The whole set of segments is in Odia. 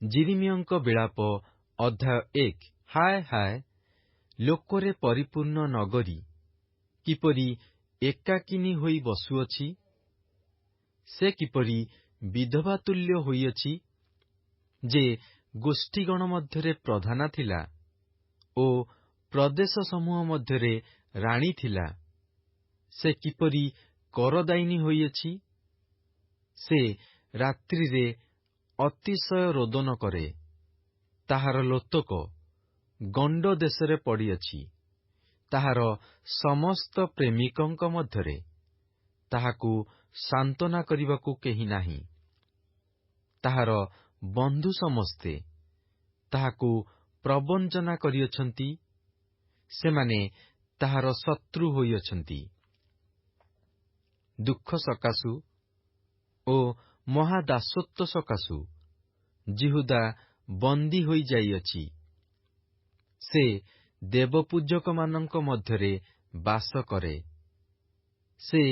ଯିରିମିୟଙ୍କ ବିଳାପ ଅଧ୍ୟାୟ 1। ହାୟ ହାୟ, ଲୋକରେ ପରିପୂର୍ଣ୍ଣ ନଗରୀ କିପରି ଏକାକିନୀ ହୋଇ ବସୁଅଛି। ସେ କିପରି ବିଧବା ତୁଲ୍ୟ ହୋଇଅଛି, ଯେ ଗୋଷ୍ଠୀଗଣ ମଧ୍ୟରେ ପ୍ରଧାନା ଥିଲା ଓ ପ୍ରଦେଶ ସମୂହ ମଧ୍ୟରେ ରାଣୀ ଥିଲା। ସେ କିପରି କରଦାୟିନୀ ହୋଇଅଛି। ସେ ରାତ୍ରିରେ ଅତିଶୟ ରୋଦନ କରେ। ତାହାର ଲୋତକ ଗଣ୍ଡ ଦେଶରେ ପଡ଼ିଅଛି। ତାହାର ସମସ୍ତ ପ୍ରେମିକଙ୍କ ମଧ୍ୟରେ ତାହାକୁ ସାନ୍ତ୍ୱନା କରିବାକୁ କେହି ନାହିଁ। ତାହାର ବନ୍ଧୁ ସମସ୍ତେ ତାହାକୁ ପ୍ରବଞ୍ଚନା କରିଅଛନ୍ତି। ସେମାନେ ତାହାର ଶତ୍ରୁ ହୋଇଅଛନ୍ତି। ଦୁଃଖ ସକାଶୁ ଓ ମହାଦାସତ୍ୱ ସକାଶୁ ଯିହୁଦା ବନ୍ଦୀ ହୋଇଯାଇଅଛି। ସେ ଦେବପୂଜକମାନଙ୍କ ମଧ୍ୟରେ ବାସ କରେ। ସେ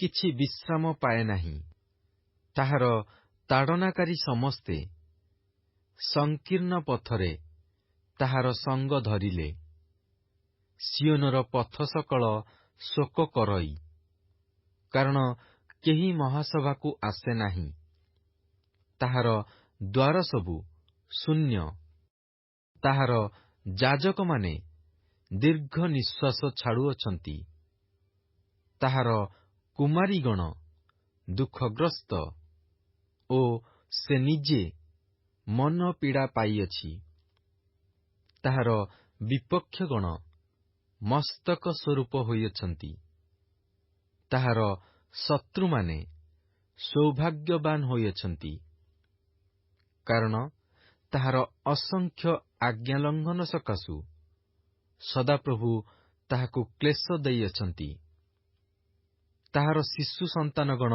କିଛି ବିଶ୍ରାମ ପାଏ ନାହିଁ। ତାହାର ତାଡ଼ନାକାରୀ ସମସ୍ତେ ସଂକୀର୍ଣ୍ଣ ପଥରେ ତାହାର ସଙ୍ଗ ଧରିଲେ। ସିଓନର ପଥ ସକଳ ଶୋକ କରଇ, କାରଣ କେହି ମହାସଭାକୁ ଆସେ ନାହିଁ। ତାହାର ଦ୍ୱାର ସବୁ ଶୂନ୍ୟ। ତାହାର ଯାଜକମାନେ ଦୀର୍ଘ ନିଶ୍ୱାସ ଛାଡୁଅଛନ୍ତି। ତାହାର କୁମାରୀଗଣ ଦୁଃଖଗ୍ରସ୍ତ ଓ ସେ ନିଜେ ମନ ପୀଡ଼ା ପାଇଅଛି। ତାହାର ବିପକ୍ଷଗଣ ମସ୍ତକ ସ୍ୱରୂପ ହୋଇଅଛନ୍ତି। ତାହାର ଶତ୍ରୁମାନେ ସୌଭାଗ୍ୟବାନ ହୋଇଅଛନ୍ତି, କାରଣ ତାହାର ଅସଂଖ୍ୟ ଆଜ୍ଞାଲଙ୍ଘନ ସକାଶୁ ସଦାପ୍ରଭୁ ତାହାକୁ କ୍ଲେଶ ଦେଇଅଛନ୍ତି। ତାହାର ଶିଶୁ ସନ୍ତାନଗଣ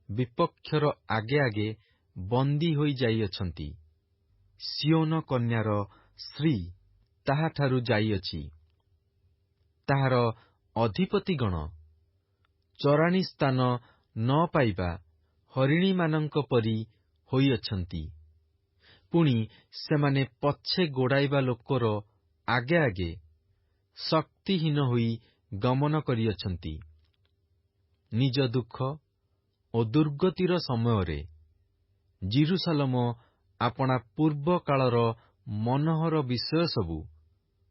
ବିପକ୍ଷର ଆଗେ ଆଗେ ବନ୍ଦୀ ହୋଇଯାଇଅଛନ୍ତି। ସିଓନ କନ୍ୟାର ଶ୍ରୀ ତାହାଠାରୁ ଯାଇଅଛି। ତାହାର ଅଧିପତିଗଣ ଚରାଣୀ ସ୍ଥାନ ନ ପାଇବା ହରିଣୀମାନଙ୍କ ପରି ହୋଇଅଛନ୍ତି। ପୁଣି ସେମାନେ ପଛେ ଗୋଡ଼ାଇବା ଲୋକର ଆଗେ ଆଗେ ଶକ୍ତିହୀନ ହୋଇ ଗମନ କରିଅଛନ୍ତି। ନିଜ ଦୁଃଖ ଓ ଦୁର୍ଗତିର ସମୟରେ ଜିରୁସାଲମ ଆପଣା ପୂର୍ବ କାଳର ମନୋହର ବିଷୟ ସବୁ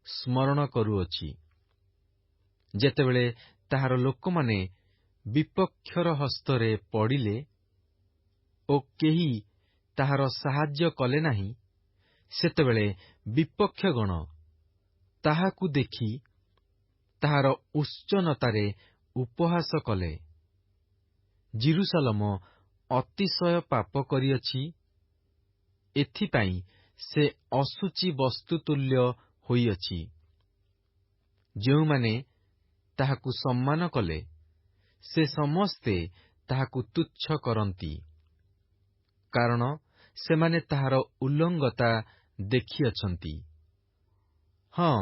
ସ୍ମରଣ କରୁଅଛି। ଯେତେବେଳେ ତାହାର ଲୋକମାନେ ବିପକ୍ଷର ହସ୍ତରେ ପଡ଼ିଲେ ଓ କେହି ତାହାର ସାହାଯ୍ୟ କଲେ ନାହିଁ, ସେତେବେଳେ ବିପକ୍ଷଗଣ ତାହାକୁ ଦେଖି ତାହାର ଉଚ୍ଚନତାରେ ଉପହାସ କଲେ। ଜିରୁସାଲମ ଅତିଶୟ ପାପ କରିଅଛି। ଏଥିପାଇଁ ସେ ଅଶୁଚି ବସ୍ତୁ ତୁଲ୍ୟ ହୋଇଅଛି। ଯେଉଁମାନେ ତାହାକୁ ସମ୍ମାନ କଲେ, ସେ ସମସ୍ତେ ତାହାକୁ ତୁଚ୍ଛ କରନ୍ତି, କାରଣ ସେମାନେ ତାହାର ଉଲ୍ଲଙ୍ଗତା ଦେଖିଅଛନ୍ତି। ହଁ,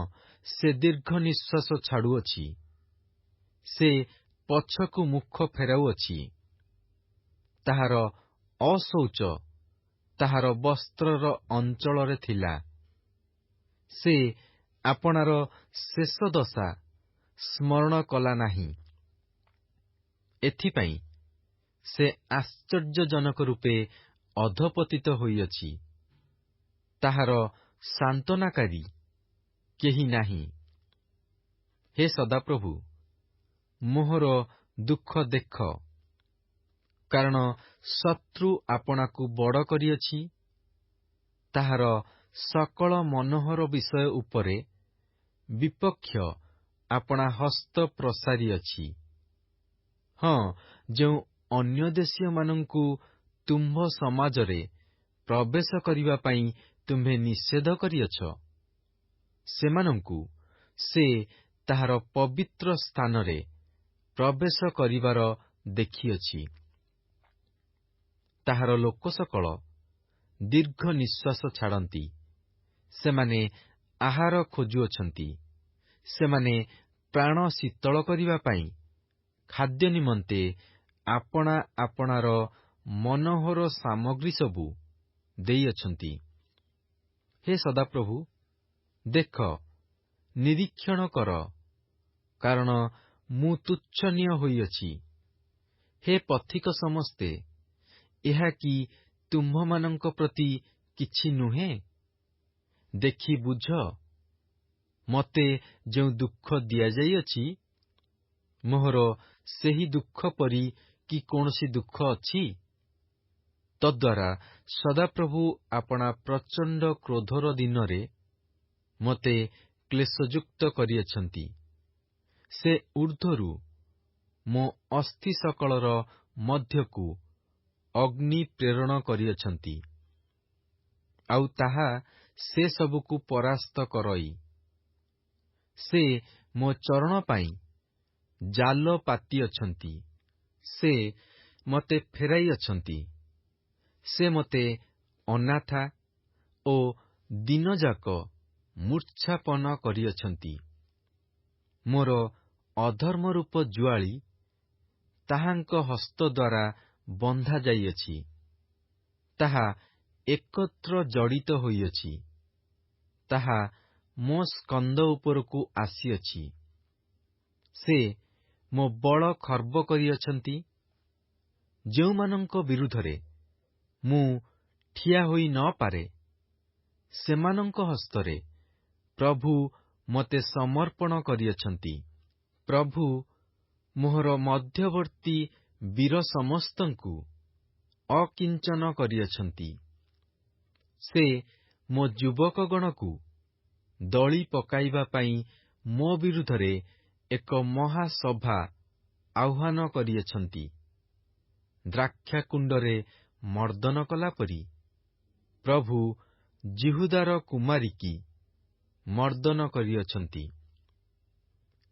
ସେ ଦୀର୍ଘ ନିଶ୍ୱାସ ଛାଡୁଅଛି। ସେ ପଛକୁ ମୁଖ ଫେରାଉଅଛି। ତାହାର ଅଶୌଚ ତାହାର ବସ୍ତ୍ରର ଅଞ୍ଚଳରେ ଥିଲା। ସେ ଆପଣାର ଶେଷ ଦଶା ସ୍ମରଣ କଲା ନାହିଁ। ଏଥିପାଇଁ ସେ ଆଶ୍ଚର୍ଯ୍ୟଜନକ ରୂପେ ଅଧପତିତ ହୋଇଅଛି। ତାହାର ସାନ୍ତ୍ୱନାକାରୀ କେହି ନାହିଁ। ହେ ସଦାପ୍ରଭୁ, ମୋହର ଦୁଃଖ ଦେଖ, କାରଣ ଶତ୍ରୁ ଆପଣାକୁ ବଡ଼ କରିଅଛି। ତାହାର ସକଳ ମନୋହର ବିଷୟ ଉପରେ ବିପକ୍ଷ ଆପଣା ହସ୍ତ ପ୍ରସାରିଅଛି। ହଁ, ଯେଉଁ ଅନ୍ୟ ଦେଶୀୟମାନଙ୍କୁ ତୁମ୍ଭ ସମାଜରେ ପ୍ରବେଶ କରିବା ପାଇଁ ତୁମ୍ଭେ ନିଷେଧ କରିଅଛ, ସେମାନଙ୍କୁ ସେ ତାହାର ପବିତ୍ର ସ୍ଥାନରେ ପ୍ରବେଶ କରିବାର ଦେଖିଅଛି। ତାହାର ଲୋକ ସକଳ ଦୀର୍ଘ ନିଶ୍ୱାସ ଛାଡ଼ନ୍ତି। ସେମାନେ ଆହାର ଖୋଜୁଅଛନ୍ତି। ସେମାନେ ପ୍ରାଣ ଶୀତଳ କରିବା ପାଇଁ ଖାଦ୍ୟ ନିମନ୍ତେ ଆପଣାର ମନୋହର ସାମଗ୍ରୀ ସବୁ ଦେଇଅଛନ୍ତି। ହେ ସଦାପ୍ରଭୁ, ଦେଖ, ନିରୀକ୍ଷଣ କର, କାରଣ ମୁଁ ତୁଚ୍ଛନୀୟ ହୋଇଅଛି। ହେ ପଥିକ ସମସ୍ତେ, ଏହା କି ତୁମ୍ଭମାନଙ୍କ ପ୍ରତି କିଛି ନୁହେଁ? ଦେଖି ବୁଝ, ମୋତେ ଯେଉଁ ଦୁଃଖ ଦିଆଯାଇଅଛି, ମୋହର ସେହି ଦୁଃଖ ପରି କି କୌଣସି ଦୁଃଖ ଅଛି? ତଦ୍ୱାରା ସଦାପ୍ରଭୁ ଆପଣା ପ୍ରଚଣ୍ଡ କ୍ରୋଧର ଦିନରେ ମୋତେ କ୍ଲେଶଯୁକ୍ତ କରିଅଛନ୍ତି। ସେ ଊର୍ଦ୍ଧ୍ୱରୁ ମୋ ଅସ୍ଥି ସକଳର ମଧ୍ୟକୁ ଅଗ୍ନି ପ୍ରେରଣ କରିଅଛନ୍ତି, ଆଉ ତାହା ସେ ସବୁକୁ ପରାସ୍ତ କରଇ। ସେ ମୋ ଚରଣ ପାଇଁ ଜାଲ ପାତିଅଛନ୍ତି। ସେ ମୋତେ ଫେରାଇଅଛନ୍ତି। ସେ ମୋତେ ଅନାଥା ଓ ଦିନଯାକ ମୂର୍ଚ୍ଛାପନ୍ନ କରିଅଛନ୍ତି। ମୋର ଅଧର୍ମ ରୂପ ଜୁଆଳି ତାହାଙ୍କ ହସ୍ତଦ୍ୱାରା ବନ୍ଧା ଯାଇଅଛି। ତାହା ଏକତ୍ର ଜଡ଼ିତ ହୋଇଅଛି। ତାହା ମୋ ସ୍କନ୍ଧ ଉପରକୁ ଆସିଅଛି। ସେ ମୋ ବଳ ଖର୍ବ କରିଅଛନ୍ତି। ଯେଉଁମାନଙ୍କ ବିରୁଦ୍ଧରେ ମୁଁ ଠିଆ ହୋଇ ନ ପାରେ, ସେମାନଙ୍କ ହସ୍ତରେ ପ୍ରଭୁ ମୋତେ ସମର୍ପଣ କରିଅଛନ୍ତି। ପ୍ରଭୁ ମୋହର ମଧ୍ୟବର୍ତ୍ତୀ ବୀର ସମସ୍ତଙ୍କୁ ଅକିଞ୍ଚନ କରିଅଛନ୍ତି। ସେ ମୋ ଯୁବକଗଣକୁ ଦଳି ପକାଇବା ପାଇଁ ମୋ ବିରୁଦ୍ଧରେ ଏକ ମହାସଭା ଆହ୍ୱାନ କରିଅଛନ୍ତି। ଦ୍ରାକ୍ଷାକୁଣ୍ଡରେ ମର୍ଦ୍ଦନ କଲାପରି ପ୍ରଭୁ ଯିହୁଦାର କୁମାରୀକି ମର୍ଦ୍ଦନ କରିଅଛନ୍ତି।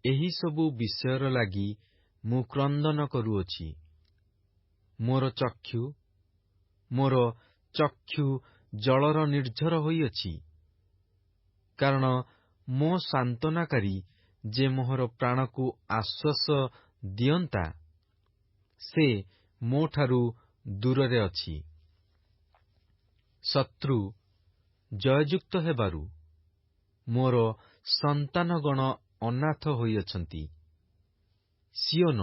ଏହିସବୁ ବିଷୟର ଲାଗି ମୁଁ କ୍ରନ୍ଦନ କରୁଅଛି। ମୋର ଚକ୍ଷୁ ଜଳର ନିର୍ଝର ହୋଇଅଛି, କାରଣ ମୋ ସାନ୍ତ୍ୱନାକାରୀ ଯେ ମୋହର ପ୍ରାଣକୁ ଆଶ୍ୱାସ ଦିଅନ୍ତା, ସେ ମୋଠାରୁ ଦୂରରେ ଅଛି। ଶତ୍ରୁ ଜୟଯୁକ୍ତ ହେବାରୁ ମୋର ସନ୍ତାନଗଣ ଅନାଥ ହୋଇଅଛନ୍ତି। ସିଓନ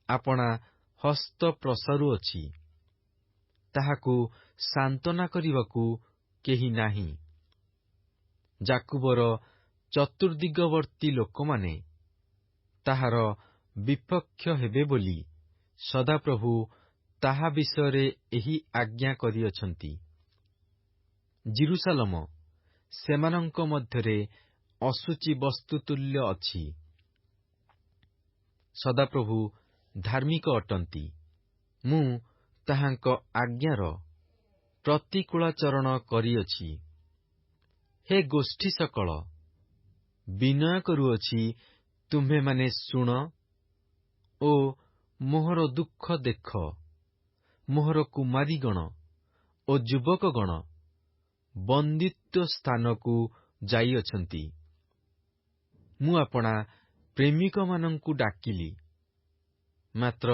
ଆପଣା ହସ୍ତ ପ୍ରସାରୁଅଛି, ତାହାକୁ ସାନ୍ତ୍ୱନା କରିବାକୁ କେହି ନାହିଁ। ଯାକୁବର ଚତୁର୍ଦ୍ଦିଗବର୍ତ୍ତୀ ଲୋକମାନେ ତାହାର ବିପକ୍ଷ ହେବେ ବୋଲି ସଦାପ୍ରଭୁ ତାହା ବିଷୟରେ ଏହି ଆଜ୍ଞା କରିଅଛନ୍ତି। ଜିରୁସାଲମ ସେମାନଙ୍କ ମଧ୍ୟରେ ଅଶୁଚି ବସ୍ତୁ ତୁଲ୍ୟ ଅଛି। ସଦାପ୍ରଭୁ ଧାର୍ମିକ ଅଟନ୍ତି। ମୁଁ ତାହାଙ୍କ ଆଜ୍ଞାର ପ୍ରତିକୂଳାଚରଣ କରିଅଛି। ହେ ଗୋଷ୍ଠୀ ସକଳ, ବିନୟ କରୁଅଛି, ତୁମ୍ଭେମାନେ ଶୁଣ ଓ ମୋହର ଦୁଃଖ ଦେଖ। ମୋହର କୁମାରୀଗଣ ଓ ଯୁବକଗଣ ବନ୍ଦିତ୍ୱ ସ୍ଥାନକୁ ଯାଇଅଛନ୍ତି। ମୁଁ ଆପଣା ପ୍ରେମିକମାନଙ୍କୁ ଡାକିଲି, ମାତ୍ର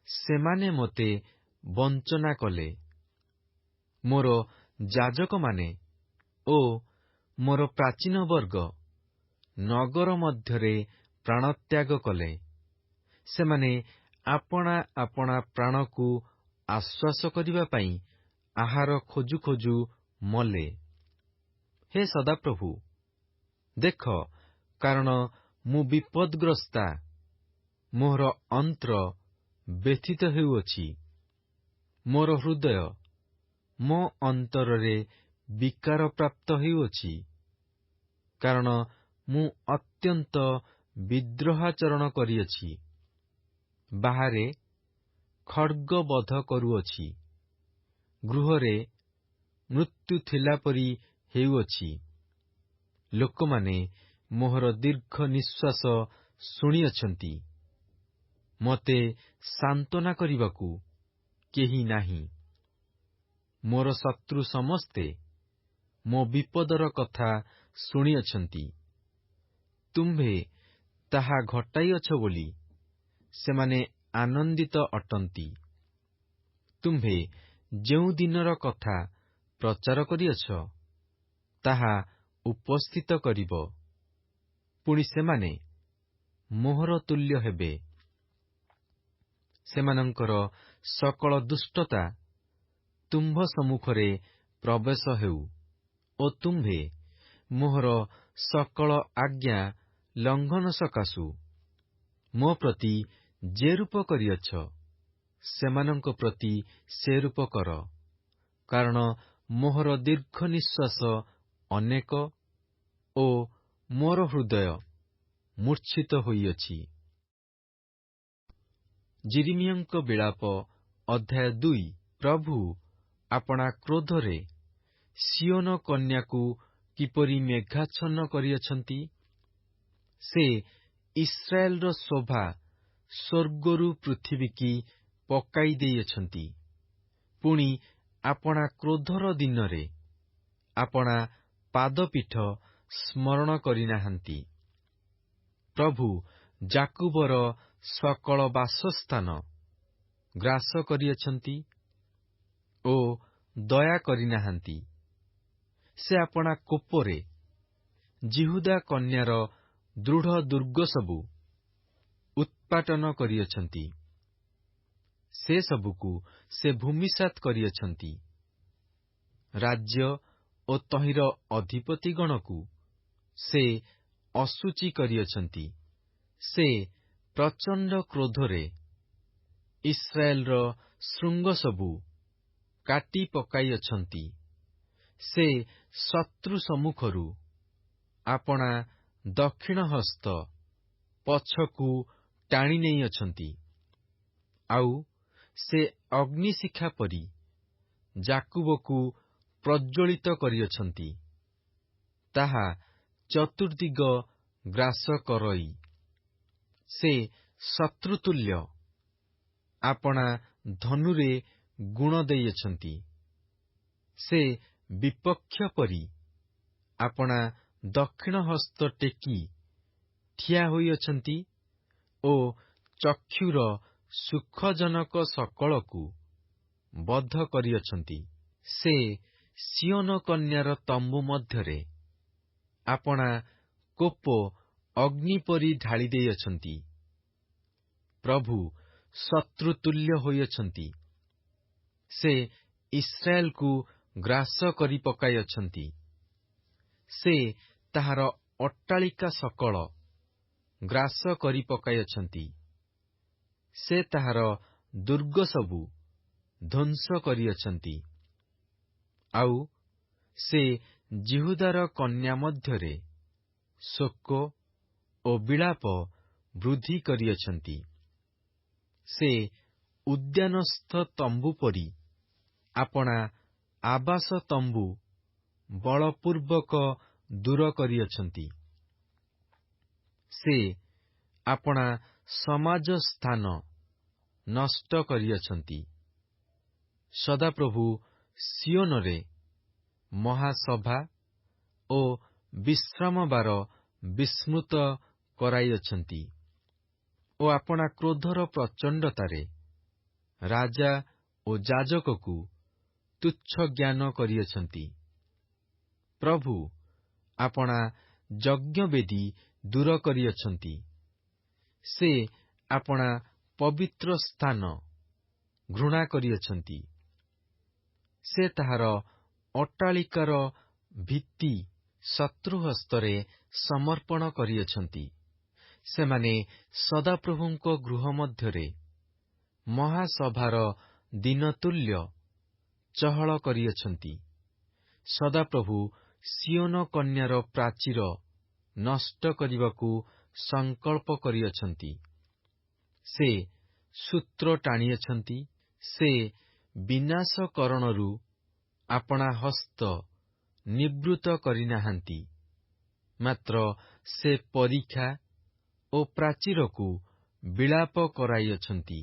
ସେମାନେ ମୋତେ ବଞ୍ଚନା କଲେ। ମୋର ଯାଜକମାନେ ଓ ମୋର ପ୍ରାଚୀନ ବର୍ଗ ନଗର ମଧ୍ୟରେ ପ୍ରାଣତ୍ୟାଗ କଲେ। ସେମାନେ ଆପଣା ଆପଣା ପ୍ରାଣକୁ ଆଶ୍ୱାସ କରିବା ପାଇଁ ଆହାର ଖୋଜୁ ଖୋଜୁ ମଲେ। ହେ ସଦାପ୍ରଭୁ, ଦେଖ, କାରଣ ମୁଁ ବିପଦଗ୍ରସ୍ତା, ମୋହର ଅନ୍ତ୍ର ବ୍ୟଥିତ ହେଉଅଛି। ମୋର ହୃଦୟ ମୋ ଅନ୍ତରରେ ବିକାରପ୍ରାପ୍ତ ହେଉଅଛି, କାରଣ ମୁଁ ଅତ୍ୟନ୍ତ ବିଦ୍ରୋହାଚରଣ କରିଅଛି। ବାହାରେ ଖଡ୍ଗବଧ କରୁଅଛି, ଗୃହରେ ମୃତ୍ୟୁ ଥିଲା ପରି ହେଉଅଛି। ଲୋକମାନେ ମୋହର ଦୀର୍ଘ ନିଶ୍ୱାସ ଶୁଣିଅଛନ୍ତି। ମୋତେ ସାନ୍ତ୍ୱନା କରିବାକୁ କେହି ନାହିଁ। ମୋର ଶତ୍ରୁ ସମସ୍ତେ ମୋ ବିପଦର କଥା ଶୁଣିଅଛନ୍ତି। ତୁମ୍ଭେ ତାହା ଘଟାଇଅଛ ବୋଲି ସେମାନେ ଆନନ୍ଦିତ ଅଟନ୍ତି। ତୁମ୍ଭେ ଯେଉଁ ଦିନର କଥା ପ୍ରଚାର କରିଅଛ, ତାହା ଉପସ୍ଥିତ କରିବ। ପୁଣି ସେମାନେ ମୋହର ତୁଲ୍ୟ ହେବେ। ସେମାନଙ୍କର ସକଳ ଦୁଷ୍ଟତା ତୁମ୍ଭ ସମ୍ମୁଖରେ ପ୍ରବେଶ ହେଉ ଓ ତୁମ୍ଭେ ମୋହର ସକଳ ଆଜ୍ଞା ଲଙ୍ଘନ ସକାଶୁ ମୋ ପ୍ରତି ଯେ ରୂପ କରିଅଛ, ସେମାନଙ୍କ ପ୍ରତି ସେ ରୂପ କର। କାରଣ ମୋହର ଦୀର୍ଘ ନିଶ୍ୱାସ ଅନେକ ଓ ମୋର ହୃଦୟ ମୂର୍ଚ୍ଛିତ ହୋଇଅଛି। ଯିରିମିୟଙ୍କ ବିଳାପ ଅଧ୍ୟାୟ 2। ପ୍ରଭୁ ଆପଣା କ୍ରୋଧରେ ସିଓନ କନ୍ୟାକୁ କିପରି ମେଘାଚ୍ଛନ୍ନ କରିଅଛନ୍ତି। ସେ ଇସ୍ରାଏଲର ଶୋଭା ସ୍ୱର୍ଗରୁ ପୃଥିବୀକି ପକାଇ ଦେଇଅଛନ୍ତି। ପୁଣି ଆପଣା କ୍ରୋଧର ଦିନରେ ଆପଣା ପାଦପୀଠ ସ୍ମରଣ କରିନାହାନ୍ତି। ପ୍ରଭୁ ଯାକୁବର ସକଳ ବାସସ୍ଥାନ ଗ୍ରାସ କରିଅଛନ୍ତି ଓ ଦୟା କରିନାହାନ୍ତି। ସେ ଆପଣା କୋପରେ ଯିହୁଦା କନ୍ୟାର ଦୃଢ଼ ଦୁର୍ଗ ସବୁ ଉତ୍ପାଟନ କରିଅଛନ୍ତି। ସେ ସବୁକୁ ସେ ଭୂମିସାତ୍ କରିଅଛନ୍ତି। ରାଜ୍ୟ ଓ ତହିଁର ଅଧିପତିଗଣକୁ ସେ ଅଶୁଚି କରିଅଛନ୍ତି। ସେ ପ୍ରଚଣ୍ଡ କ୍ରୋଧରେ ଇସ୍ରାଏଲର ଶୃଙ୍ଗ ସବୁ କାଟି ପକାଇଅଛନ୍ତି। ସେ ଶତ୍ରୁ ସମ୍ମୁଖରୁ ଆପଣା ଦକ୍ଷିଣ ହସ୍ତ ପଛକୁ ଟାଣି ନେଇଅଛନ୍ତି। ଆଉ ସେ ଅଗ୍ନିଶିଖା ପରି ଯାକୁବକୁ ପ୍ରଜ୍ୱଳିତ କରିଅଛନ୍ତି। ତାହା ଚତୁର୍ଦ୍ଦିଗ ଗ୍ରାସ କରଇ। ସେ ଶତ୍ରୁତୁଲ୍ୟ ଆପଣା ଧନୁରେ ଗୁଣ ଦେଇଅଛନ୍ତି। ସେ ବିପକ୍ଷ ପରି ଆପଣା ଦକ୍ଷିଣ ହସ୍ତ ଟେକି ଠିଆ ହୋଇଅଛନ୍ତି ଓ ଚକ୍ଷୁର ସୁଖଜନକ ସକଳକୁ ବଦ୍ଧ କରିଅଛନ୍ତି। ସେ ସିଓନ କନ୍ୟାର ତମ୍ବୁ ମଧ୍ୟରେ ଆପଣା କୋପ ଅଗ୍ନି ପରି ଢାଳି ଦେଇଅଛନ୍ତି। ପ୍ରଭୁ ଶତ୍ରୁତୁଲ୍ୟ ହୋଇଅଛନ୍ତି। ସେ ଇସ୍ରାଏଲକୁ ଗ୍ରାସ କରି ପକାଇଅଛନ୍ତି। ସେ ତାହାର ଅଟ୍ଟାଳିକା ସକଳ ଗ୍ରାସ କରି ପକାଇଅଛନ୍ତି। ସେ ତାହାର ଦୁର୍ଗ ସବୁ ଧ୍ୱଂସ କରିଅଛନ୍ତି। ଆଉ ସେ ଯିହୁଦାର କନ୍ୟା ମଧ୍ୟରେ ଶୋକ ଓ ବିଳାପ ବୃଦ୍ଧି କରିଅଛନ୍ତି। ସେ ଉଦ୍ୟାନସ୍ଥ ତମ୍ବୁ ପରି ଆପଣା ଆବାସ ତମ୍ବୁ ବଳପୂର୍ବକ ଦୂର କରିଅଛନ୍ତି। ସେ ଆପଣା ସମାଜ ସ୍ଥାନ ନଷ୍ଟ କରିଅଛନ୍ତି। ସଦାପ୍ରଭୁ ସିଓନରେ ମହାସଭା ଓ ବିଶ୍ରାମବାର ବିସ୍ମୃତ କରାଇଅଛନ୍ତି ଓ ଆପଣା କ୍ରୋଧର ପ୍ରଚଣ୍ଡତାରେ ରାଜା ଓ ଯାଜକକୁ ତୁଚ୍ଛ ଜ୍ଞାନ କରିଅଛନ୍ତି। ପ୍ରଭୁ ଆପଣା ଯଜ୍ଞବେଦୀ ଦୂର କରିଅଛନ୍ତି। ସେ ଆପଣା ପବିତ୍ର ସ୍ଥାନ ଘୃଣା କରିଅଛନ୍ତି। ସେ ତାହାର ଅଟ୍ଟାଳିକାର ଭିତ୍ତି ଶତ୍ରୁ ହସ୍ତରେ ସମର୍ପଣ କରିଅଛନ୍ତି। ସେମାନେ ସଦାପ୍ରଭୁଙ୍କ ଗୃହ ମଧ୍ୟରେ ମହାସଭାର ଦିନତୁଲ୍ୟ ଚହଳ କରିଅଛନ୍ତି। ସଦାପ୍ରଭୁ ସିଓନ କନ୍ୟାର ପ୍ରାଚୀର ନଷ୍ଟ କରିବାକୁ ସଂକଳ୍ପ କରିଅଛନ୍ତି। ସେ ସୂତ୍ର ଟାଣିଅଛନ୍ତି। ସେ ବିନାଶକରଣରୁ ଆପଣା ହସ୍ତ ନିବୃତ୍ତ କରିନାହାନ୍ତି। ମାତ୍ର ସେ ପରୀକ୍ଷା ଓ ପ୍ରାଚୀରକୁ ବିଳାପ କରାଇଅଛନ୍ତି।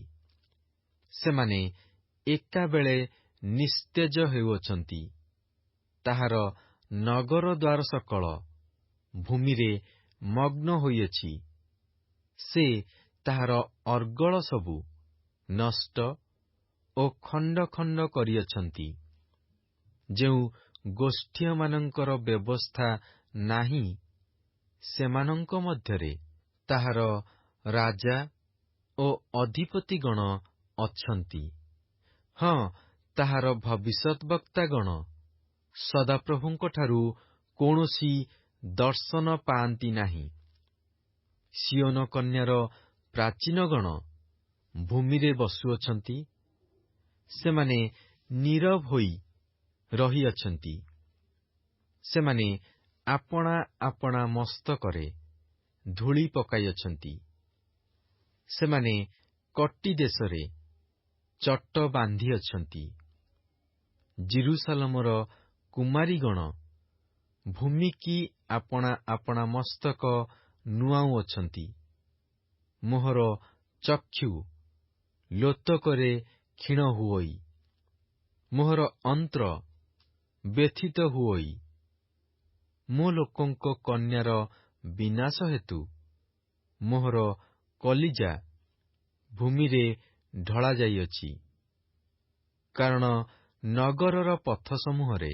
ସେମାନେ ଏକାବେଳେ ନିସ୍ତେଜ ହେଉଅଛନ୍ତି। ତାହାର ନଗର ଦ୍ୱାର ସକଳ ଭୂମିରେ ମଗ୍ନ ହୋଇଅଛି। ସେ ତାହାର ଅର୍ଗଳ ସବୁ ନଷ୍ଟ ଓ ଖଣ୍ଡ ଖଣ୍ଡ କରିଅଛନ୍ତି। ଯେଉଁ ଗୋଷ୍ଠୀୟମାନଙ୍କର ବ୍ୟବସ୍ଥା ନାହିଁ, ସେମାନଙ୍କ ମଧ୍ୟରେ ତାହାର ରାଜା ଓ ଅଧିପତିଗଣ ଅଛନ୍ତି। ହଁ, ତାହାର ଭବିଷ୍ୟଦ୍ବକ୍ତାଗଣ ସଦାପ୍ରଭୁଙ୍କଠାରୁ କୌଣସି ଦର୍ଶନ ପାଆନ୍ତି ନାହିଁ। ସିଓନ କନ୍ୟାର ପ୍ରାଚୀନଗଣ ଭୂମିରେ ବସୁଅଛନ୍ତି, ସେମାନେ ନୀରବ ହୋଇ ରହିଅଛନ୍ତି। ସେମାନେ ଆପଣା ଆପଣା ମସ୍ତକରେ ଧୂଳି ପକାଇଅଛନ୍ତି। ସେମାନେ କଟି ଦେଶରେ ଚଟ ବାନ୍ଧିଅଛନ୍ତି। ଜିରୁସାଲମର କୁମାରୀଗଣ ଭୂମିକି ଆପଣା ଆପଣା ମସ୍ତକ ନୁଆଉଅଛନ୍ତି। ମୋହର ଚକ୍ଷୁ ଲୋତକରେ କ୍ଷୀଣ ହୁଅଇ, ମୋହର ଅନ୍ତ୍ର ବ୍ୟଥିତ ହୁଅଇ, ମୋ ଲୋକଙ୍କ କନ୍ୟାର ବିନାଶ ହେତୁ ମୋହର କଲିଜା ଭୂମିରେ ଢଳାଯାଇଅଛି। କାରଣ ନଗରର ପଥ ସମୂହରେ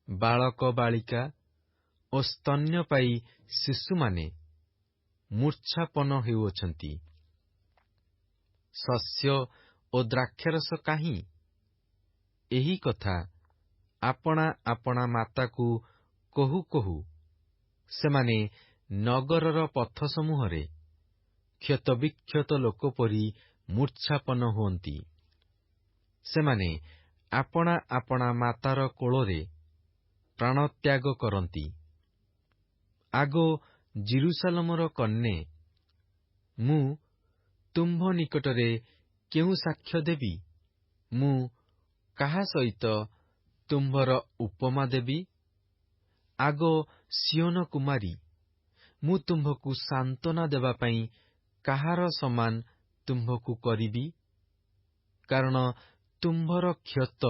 ବାଳକ ବାଳିକା ଓ ସ୍ତନ୍ୟପାୟୀ ଶିଶୁମାନେ ମୂର୍ଚ୍ଛାପନ୍ନ ହେଉଅଛନ୍ତି। ଶସ୍ୟ ଓ ଦ୍ରାକ୍ଷାରସ କାହିଁ? ଏହି କଥା ଆପଣା ଆପଣା ମାତାକୁ କହୁ କହୁ ସେମାନେ ନଗରର ପଥ ସମୂହରେ କ୍ଷତବିକ୍ଷତ ଲୋକ ପରି ମୂର୍ଚ୍ଛାପନ୍ନ ହୁଅନ୍ତି। ସେମାନେ ଆପଣା ଆପଣା ମାତାର କୋଳରେ ପ୍ରାଣତ୍ୟାଗ କରନ୍ତି। ଆଗୋ ଜିରୁସାଲମର କନ୍ୟା, ମୁଁ ତୁମ୍ଭ ନିକଟରେ କେଉଁ ସାକ୍ଷ୍ୟ ଦେବି? ମୁଁ କାହା ସହିତ ତୁମ୍ଭର ଉପମା ଦେବି? ଆଗୋ ସିଓନ କୁମାରୀ, ମୁଁ ତୁମ୍ଭକୁ ସାନ୍ତ୍ୱନା ଦେବାପାଇଁ କାହାର ସମାନ ତୁମ୍ଭକୁ କରିବି? କାରଣ ତୁମ୍ଭର କ୍ଷତ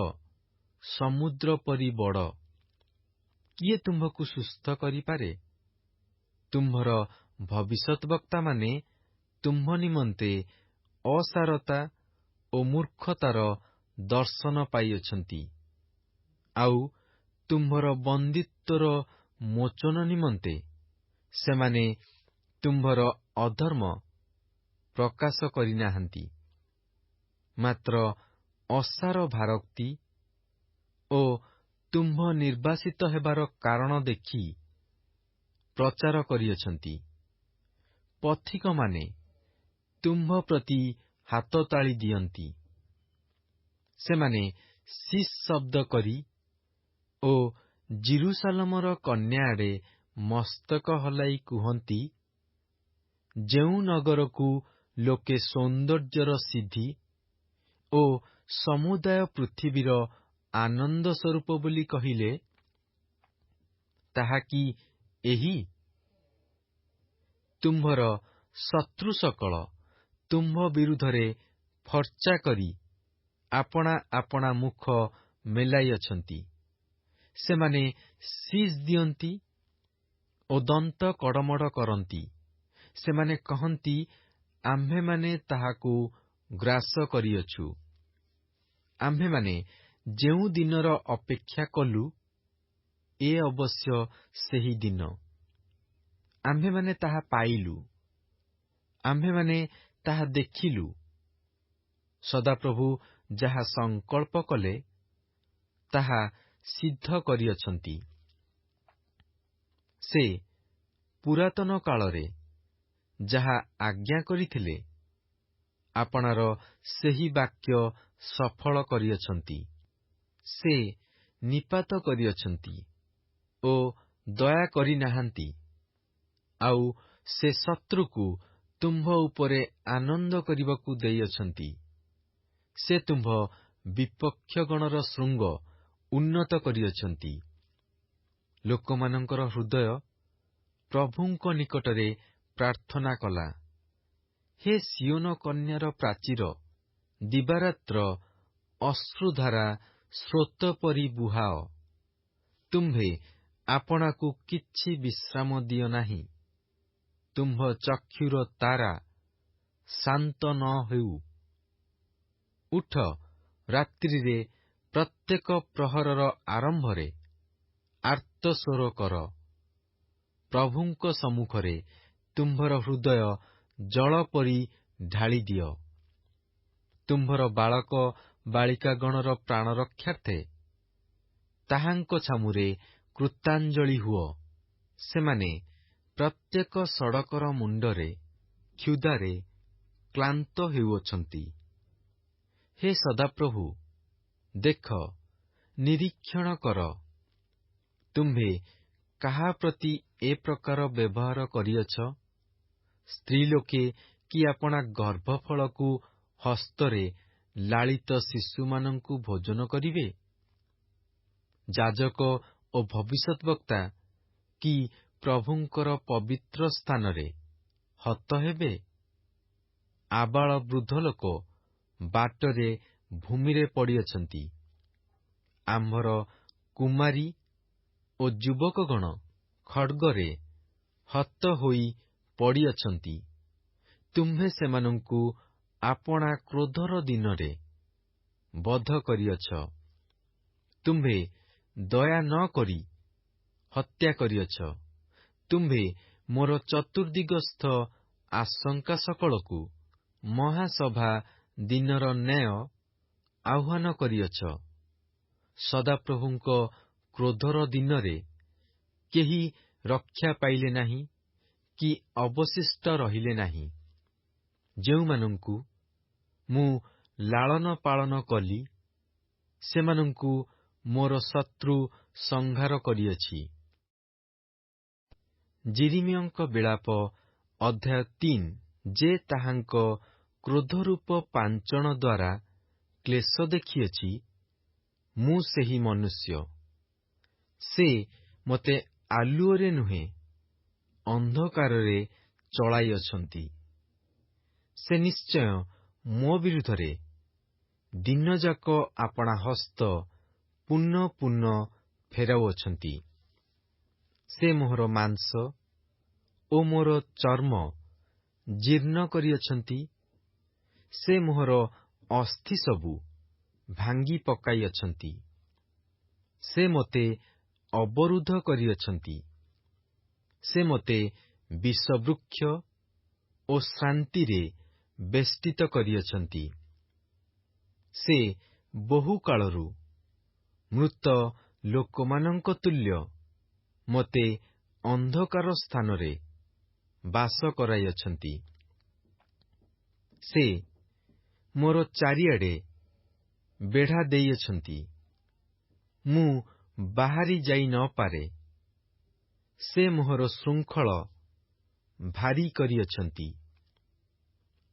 ସମୁଦ୍ର ପରି ବଡ଼। କିଏ ତୁମ୍ଭକୁ ସୁସ୍ଥ କରିପାରେ? ତୁମ୍ଭର ଭବିଷ୍ୟଦ୍ବକ୍ତାମାନେ ତୁମ୍ଭ ନିମନ୍ତେ ଅସାରତା ଓ ମୂର୍ଖତାର ଦର୍ଶନ ପାଇଅଛନ୍ତି। ଆଉ ତୁମ୍ଭର ବନ୍ଦିତ୍ୱର ମୋଚନ ନିମନ୍ତେ ସେମାନେ ତୁମ୍ଭର ଅଧର୍ମ ପ୍ରକାଶ କରିନାହାନ୍ତି। ମାତ୍ର ଅସାର ଭାରୋକ୍ତି ଓ ତୁମ୍ଭ ନିର୍ବାସିତ ହେବାର କାରଣ ଦେଖି ପ୍ରଚାର କରିଅଛନ୍ତି। ପଥିକମାନେ ତୁମ୍ଭ ପ୍ରତି ହାତତାଳି ଦିଅନ୍ତି। ସେମାନେ ଶିସ୍ ଶବ୍ଦ କରି ଓ ଜିରୁସାଲମର କନ୍ୟା ଆଡ଼େ ମସ୍ତକ ହଲାଇ କୁହନ୍ତି, ଯେଉଁ ନଗରକୁ ଲୋକେ ସୌନ୍ଦର୍ଯ୍ୟର ସିଦ୍ଧି ଓ ସମୁଦାୟ ପୃଥିବୀର ଆନନ୍ଦ ସ୍ୱରୂପ ବୋଲି କହିଲେ, ତାହା କି ଏହି? ତୁମ୍ଭର ଶତ୍ରୁସକଳ ତୁମ୍ଭ ବିରୁଦ୍ଧରେ ଫର୍ଚ୍ଚା କରି ଆପଣା ଆପଣା ମୁଖ ମେଲାଇଅଛନ୍ତି। ସେମାନେ ଶିସ୍ ଦିଅନ୍ତି ଓ ଦନ୍ତ କଡ଼ମଡ଼ କରନ୍ତି। ସେମାନେ କହନ୍ତି, ଆମ୍ଭେମାନେ ତାହାକୁ ଗ୍ରାସ କରିଅଛୁ। ଆମ୍ଭେମାନେ ଯେଉଁ ଦିନର ଅପେକ୍ଷା କଲୁ, ଏ ଅବଶ୍ୟ ସେହି ଦିନ। ଆମ୍ଭେମାନେ ତାହା ପାଇଲୁ, ଆମ୍ଭେମାନେ ତାହା ଦେଖିଲୁ। ସଦାପ୍ରଭୁ ଯାହା ସଂକଳ୍ପ କଲେ, ତାହା ସିଦ୍ଧ କରିଅଛନ୍ତି। ସେ ପୁରାତନ କାଳରେ ଯାହା ଆଜ୍ଞା କରିଥିଲେ, ଆପଣାର ସେହି ବାକ୍ୟ ସଫଳ କରିଅଛନ୍ତି। ସେ ନିପାତ କରିଅଛନ୍ତି ଓ ଦୟା କରିନାହାନ୍ତି। ଆଉ ସେ ଶତ୍ରୁକୁ ତୁମ୍ଭ ଉପରେ ଆନନ୍ଦ କରିବାକୁ ଦେଇଅଛନ୍ତି। ସେ ତୁମ୍ଭ ବିପକ୍ଷଗଣର ଶୃଙ୍ଗ ଉନ୍ନତ କରିଅଛନ୍ତି। ଲୋକମାନଙ୍କର ହୃଦୟ ପ୍ରଭୁଙ୍କ ନିକଟରେ ପ୍ରାର୍ଥନା କଲା, ହେ ସିଓନ କନ୍ୟାର ପ୍ରାଚୀର, ଦିବାରାତ୍ର ଅଶ୍ରୁଧାରା ସ୍ରୋତ ପରି ବୁହାଅ। ତୁମ୍ଭେ ଆପଣାକୁ କିଛି ବିଶ୍ରାମ ଦିଅ ନାହିଁ। ତୁମ୍ଭ ଚକ୍ଷୁର ତାରା ଶାନ୍ତ ନ ହେଉ। ଉଠ, ରାତ୍ରିରେ ପ୍ରତ୍ୟେକ ପ୍ରହରର ଆରମ୍ଭରେ ଆର୍ତ୍ତସ୍ୱର କର। ପ୍ରଭୁଙ୍କ ସମ୍ମୁଖରେ ତୁମ୍ଭର ହୃଦୟ ଜଳ ପରି ଢାଳି ଦିଅ। ତୁମ୍ଭର ବାଳକ ବାଳିକାଗଣର ପ୍ରାଣ ରକ୍ଷାର୍ଥେ ତାହାଙ୍କ ଛାମୁରେ କୃତାଞ୍ଜଳି ହୁଅ। ସେମାନେ ପ୍ରତ୍ୟେକ ସଡ଼କର ମୁଣ୍ଡରେ କ୍ଷୁଧାରେ କ୍ଳାନ୍ତ ହେଉଅଛନ୍ତି। ହେ ସଦାପ୍ରଭୁ, ଦେଖ, ନିରୀକ୍ଷଣ କର। ତୁମ୍ଭେ କାହା ପ୍ରତି ଏ ପ୍ରକାର ବ୍ୟବହାର କରିଅଛ? ସ୍ତ୍ରୀଲୋକେ କି ଆପଣା ଗର୍ଭଫଳକୁ ହସ୍ତରେ ଲାଳିତ ଶିଶୁମାନଙ୍କୁ ଭୋଜନ କରିବେ? ଯାଜକ ଓ ଭବିଷ୍ୟଦ୍ବକ୍ତା କି ପ୍ରଭୁଙ୍କର ପବିତ୍ର ସ୍ଥାନରେ ହତ ହେବେ? ଆବାଳ ବୃଦ୍ଧ ଲୋକ ବାଟରେ ଭୂମିରେ ପଡ଼ିଅଛନ୍ତି। ଆମ୍ଭର କୁମାରୀ ଓ ଯୁବକଗଣ ଖଡ୍ଗରେ ହତ ହୋଇ ପଡ଼ିଅଛନ୍ତି। ତୁମ୍ଭେ ସେମାନଙ୍କୁ ଆପଣା କ୍ରୋଧର ଦିନରେ ବଧ କରିଅଛ। ତୁମ୍ଭେ ଦୟା ନ କରି ହତ୍ୟା କରିଅଛ। ତୁମ୍ଭେ ମୋର ଚତୁର୍ଦିଗସ୍ଥ ଆଶଙ୍କା ସକଳକୁ ମହାସଭା ଦିନର ନ୍ୟାୟ ଆହ୍ୱାନ କରିଅଛ। ସଦାପ୍ରଭୁଙ୍କ କ୍ରୋଧର ଦିନରେ କେହି ରକ୍ଷା ପାଇଲେ ନାହିଁ କି ଅବଶିଷ୍ଟ ରହିଲେ ନାହିଁ। ଯେଉଁମାନଙ୍କୁ ମୁଁ ଲାଳନ ପାଳନ କଲି, ସେମାନଙ୍କୁ ମୋର ଶତ୍ରୁ ସଂହାର କରିଅଛି। ଯିରିମିୟଙ୍କ ବିଳାପ ଅଧ୍ୟାୟ 3। ଯେ ତାହାଙ୍କ କ୍ରୋଧରୂପ ପାଞ୍ଚଣ ଦ୍ୱାରା କ୍ଲେଶ ଦେଖିଅଛି, ମୁଁ ସେହି ମନୁଷ୍ୟ। ସେ ମୋତେ ଆଲୁଅରେ ନୁହେଁ, ଅନ୍ଧକାରରେ ଚଳାଇଅଛନ୍ତି। ସେ ନିଶ୍ଚୟ ମୋ ବିରୁଦ୍ଧରେ ଦିନଯାକ ଆପଣା ହସ୍ତ ପୁନଃ ପୁନଃ ଫେରାଉଅଛନ୍ତି। ସେ ମୋହର ମାଂସ ଓ ମୋର ଚର୍ମ ଜୀର୍ଣ୍ଣ କରିଅଛନ୍ତି। ସେ ମୋହର ଅସ୍ଥି ସବୁ ଭାଙ୍ଗି ପକାଇଅଛନ୍ତି। ସେ ମୋତେ ଅବରୁଦ୍ଧ କରିଅଛନ୍ତି। ସେ ମୋତେ ବିଷବୃକ୍ଷ ଓ ଶ୍ରାନ୍ତିରେ ବେଷ୍ଟିତ କରିଅଛନ୍ତି। ସେ ବହୁକାଳରୁ ମୃତ ଲୋକମାନଙ୍କ ତୁଲ୍ୟ ମୋତେ ଅନ୍ଧକାର ସ୍ଥାନରେ ବାସ କରାଇଅଛନ୍ତି। ସେ ମୋର ଚାରିଆଡ଼େ ବେଢ଼ା ଦେଇଅଛନ୍ତି, ମୁଁ ବାହାରି ଯାଇ ନ ପାରେ। ସେ ମୋହର ଶୃଙ୍ଖଳ ଭାରୀ କରିଅଛନ୍ତି।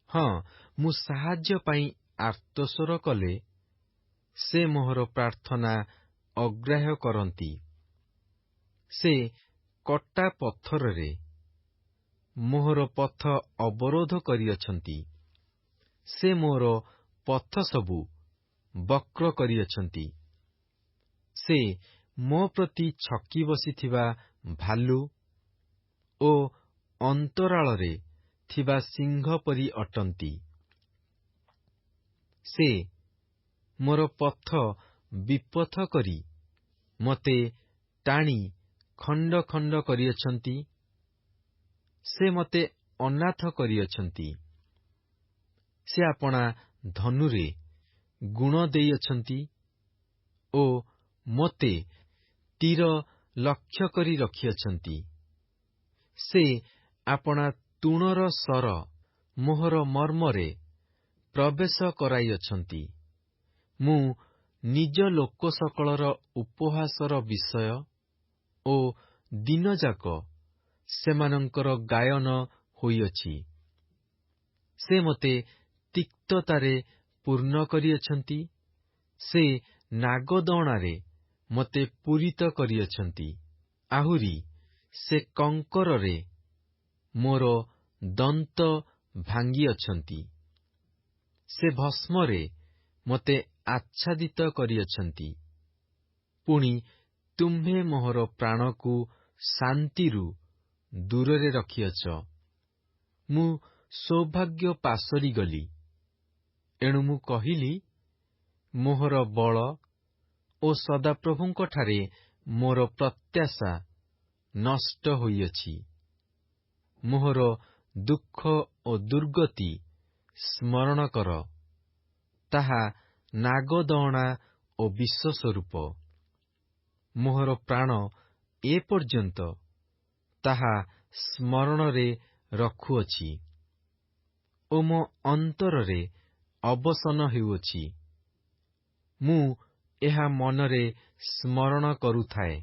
ହଁ, ମୁଁ ସାହାଯ୍ୟ ପାଇଁ ଆର୍ତ୍ତସ୍ୱର କଲେ ସେ ମୋହର ପ୍ରାର୍ଥନା ଅଗ୍ରାହ୍ୟ କରନ୍ତି। ସେ କଟା ପଥରରେ ମୋହର ପଥ ଅବରୋଧ କରିଅଛନ୍ତି। ସେ ମୋର ପଥ ସବୁ ବକ୍ର କରିଅଛନ୍ତି। ସେ ମୋ ପ୍ରତି ଛକି ବସିଥିବା ଭାଲୁ ଓ ଅନ୍ତରାଳରେ ଥିବା ସିଂହ ପରି ଅଟନ୍ତି। ସେ ମୋର ପଥ ବିପଥ କରି ମୋତେ ଟାଣି ଖଣ୍ଡ ଖଣ୍ଡ କରିଅଛନ୍ତି। ସେ ମୋତେ ଅନାଥ କରିଅଛନ୍ତି। ସେ ଆପଣା ଧନୁରେ ଗୁଣ ଦେଇଅଛନ୍ତି ଓ ମୋତେ ତୀର ଲକ୍ଷ୍ୟ କରି ରଖିଅଛନ୍ତି। ସେ ଆପଣା ତୁଣର ସର ମୋହର ମର୍ମରେ ପ୍ରବେଶ କରାଇଅଛନ୍ତି। ମୁଁ ନିଜ ଲୋକ ସକଳର ଉପହାସର ବିଷୟ ଓ ଦିନଯାକ ସେମାନଙ୍କର ଗାୟନ ହୋଇଅଛି। ସେ ମୋତେ ତିକ୍ତତାରେ ପୂର୍ଣ୍ଣ କରିଅଛନ୍ତି। ସେ ନାଗଦଅଣାରେ ମୋତେ ପୂରିତ କରିଅଛନ୍ତି। ଆହୁରି ସେ କଙ୍କରରେ ମୋର ଦନ୍ତ ଭାଙ୍ଗିଅଛନ୍ତି। ସେ ଭସ୍ମରେ ମୋତେ ଆଚ୍ଛାଦିତ କରିଅଛନ୍ତି। ପୁଣି ତୁମ୍ଭେ ମୋହର ପ୍ରାଣକୁ ଶାନ୍ତିରୁ ଦୂରରେ ରଖିଅଛ। ମୁଁ ସୌଭାଗ୍ୟ ପାଶୋରି ଗଲି। ଏଣୁ ମୁଁ କହିଲି, ମୋହର ବଳ ଓ ସଦାପ୍ରଭୁଙ୍କଠାରେ ମୋର ପ୍ରତ୍ୟାଶା ନଷ୍ଟ ହୋଇଅଛି। ମୋହର ଦୁଃଖ ଓ ଦୁର୍ଗତି ସ୍ମରଣ କର, ତାହା ନାଗଦଅଣା ଓ ବିଶ୍ୱସ୍ୱରୂପ। ମୋହର ପ୍ରାଣ ଏପର୍ଯ୍ୟନ୍ତ ତାହା ସ୍ମରଣରେ ରଖୁଅଛି ଓ ମୋ ଅନ୍ତରରେ ଅବସନ ହେଉଅଛି। ମୁଁ ଏହା ମନରେ ସ୍ମରଣ କରୁଥାଏ।